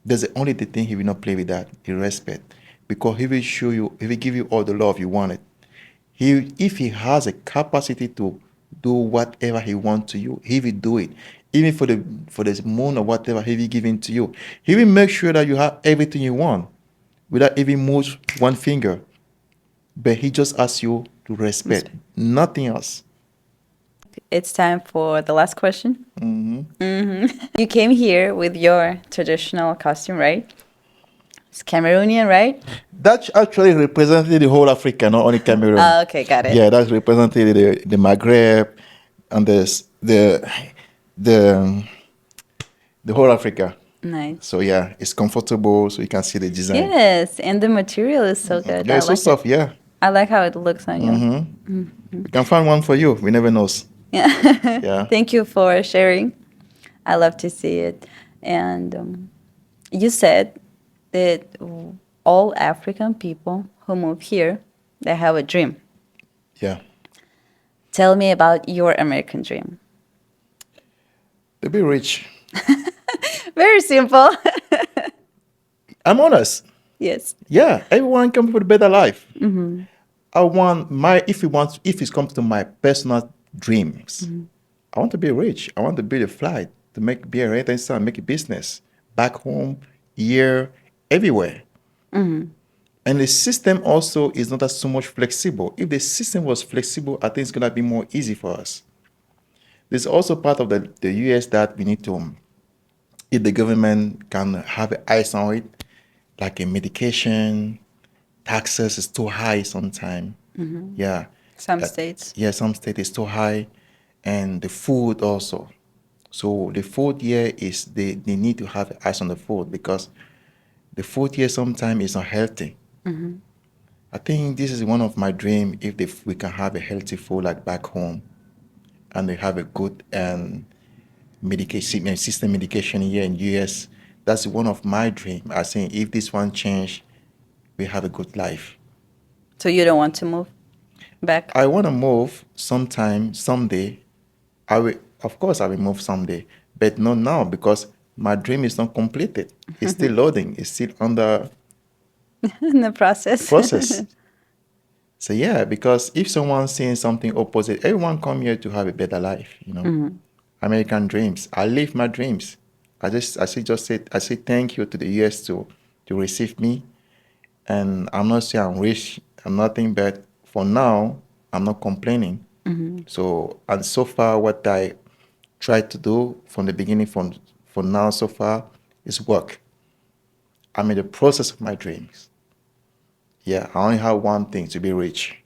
That's the only thing he will not play with that, the respect. Because he will show you, he will give you all the love you wanted. If he has a capacity to do whatever he wants to you, he will do it. Even for the moon or whatever he will give in to you. He will make sure that you have everything you want without even move one finger. But he just asks you to respect, nothing else. It's time for the last question. You came here with your traditional costume, right? It's Cameroonian, right? That actually represented the whole Africa, not only Cameroon. Ah, okay, got it. Yeah, that's represented the Maghreb and the the whole Africa. Nice. So yeah, it's comfortable, so you can see the design. Yes, and the material is so good. Yeah, I it's so like soft. it. Yeah, I like how it looks on you. we can find one for you. We never knows. Yeah. Yeah. Thank you for sharing. I love to see it. And you said that all African people who move here, they have a dream. Yeah, Tell me about your American dream. to be rich. Very simple. I'm honest. Yes. Yeah, everyone comes for a better life. I want if it comes to my personal dreams, I want to be rich. I want to build a flight to be a rent and sell, make a business back home, here, everywhere. And the system also is not as so much flexible. If the system was flexible, I think it's gonna be more easy for us. There's also part of the US that we need to, if the government can have eyes on it, like a medication, taxes is too high sometimes. Yeah. Some states. Yeah, some state is too high. And the food also. So the food here is they need to have eyes on the food because the food here sometimes is not healthy. I think this is one of my dream if we can have a healthy food like back home and they have a good medication system medication here in US. That's one of my dream. I think if this one change, we have a good life. So you don't want to move back? I want to move sometime, someday. Of course, I will move someday, but not now because my dream is not completed. It's still loading. It's still under In the process. process. So yeah, because if someone's saying something opposite, everyone come here to have a better life. American dreams. I live my dreams. I say thank you to the US to receive me, and I'm not saying I'm rich. I'm nothing, but for now, I'm not complaining. So and so far, what I tried to do from the beginning, for now so far, is work. I'm in the process of my dreams. Yeah, I only have one thing to be rich.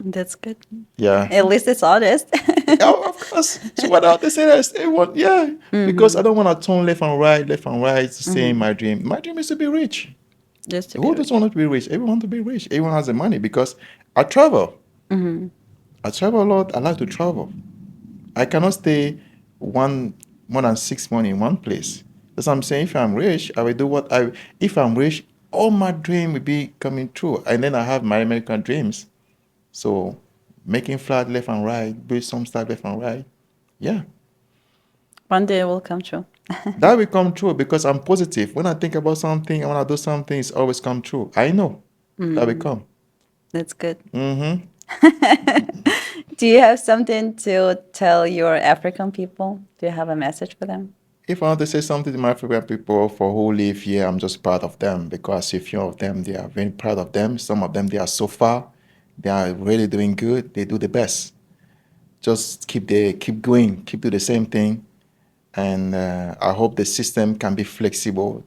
That's good. Yeah. At least it's honest. Yeah, of course. So what I have to say is everyone, yeah. Because I don't want to turn left and right, saying my dream. My dream is to be rich. Just to Who be doesn't want to be rich? Everyone want to be rich. Everyone has the money because I travel. I travel a lot. I like to travel. I cannot stay more than 6 months in one place. That's what I'm saying. If I'm rich, I will do if I'm rich, all my dream will be coming true. And then I have my American dreams. So making flat left and right, build some stuff left and right. Yeah. One day it will come true. That will come true because I'm positive. When I think about something, I want to do something, it's always come true. I know that will come. That's good. Mm-hmm. Do you have something to tell your African people? Do you have a message for them? If I want to say something to my African people for who live here, I'm just proud of them because a few of them, they are very proud of them. Some of them, they are so far. They are really doing good. They do the best. Just keep going, keep do the same thing. And I hope the system can be flexible.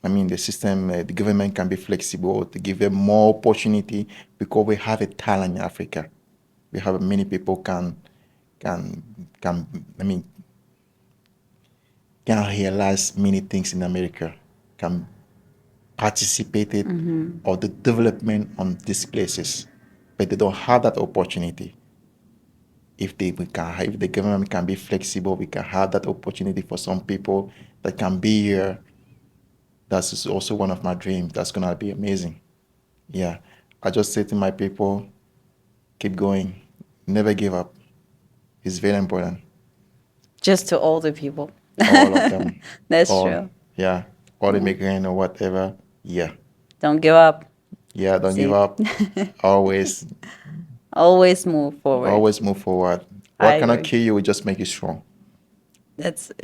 I mean, the government can be flexible to give them more opportunity because we have a talent in Africa. We have many people can can I mean can realize many things in America, can participate it or the development on these places, but they don't have that opportunity. If the government can be flexible, we can have that opportunity for some people that can be here. That's also one of my dreams. That's gonna be amazing. Yeah, I just say to my people, keep going, never give up. It's very important. Just to older people. All of them, That's all, true. yeah, all immigrant or whatever. Yeah, Don't give up. yeah, don't give See, up. Always, always move forward. always move forward. I What cannot agree. kill you will just make you strong.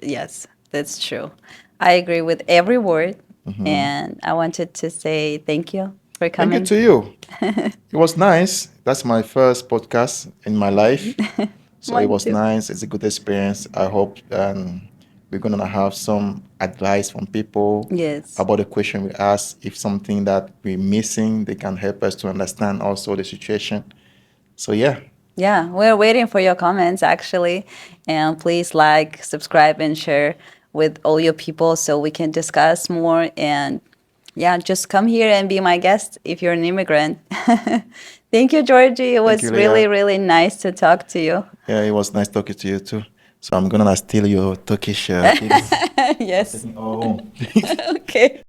Yes, that's true. I agree with every word. Hmm. And I wanted to say thank you for Thank you coming. to you. It was nice. That's my first podcast in my life. So it Mine was too. nice. It's a good experience. I hope we're gonna have some advice from people Yes. about the question we ask. If something that we're missing, they can help us to understand also the situation. So yeah, Yeah, we're waiting for your comments actually. And please like, subscribe, and share with all your people so we can discuss more. And yeah, just come here and be my guest if you're an immigrant. Thank you, Georgie. It thank you, was really, Leah. really nice to talk to you. Yeah, it was nice talking to you too. So I'm gonna steal your Turkish things. I'm Yes. taking all home. Okay.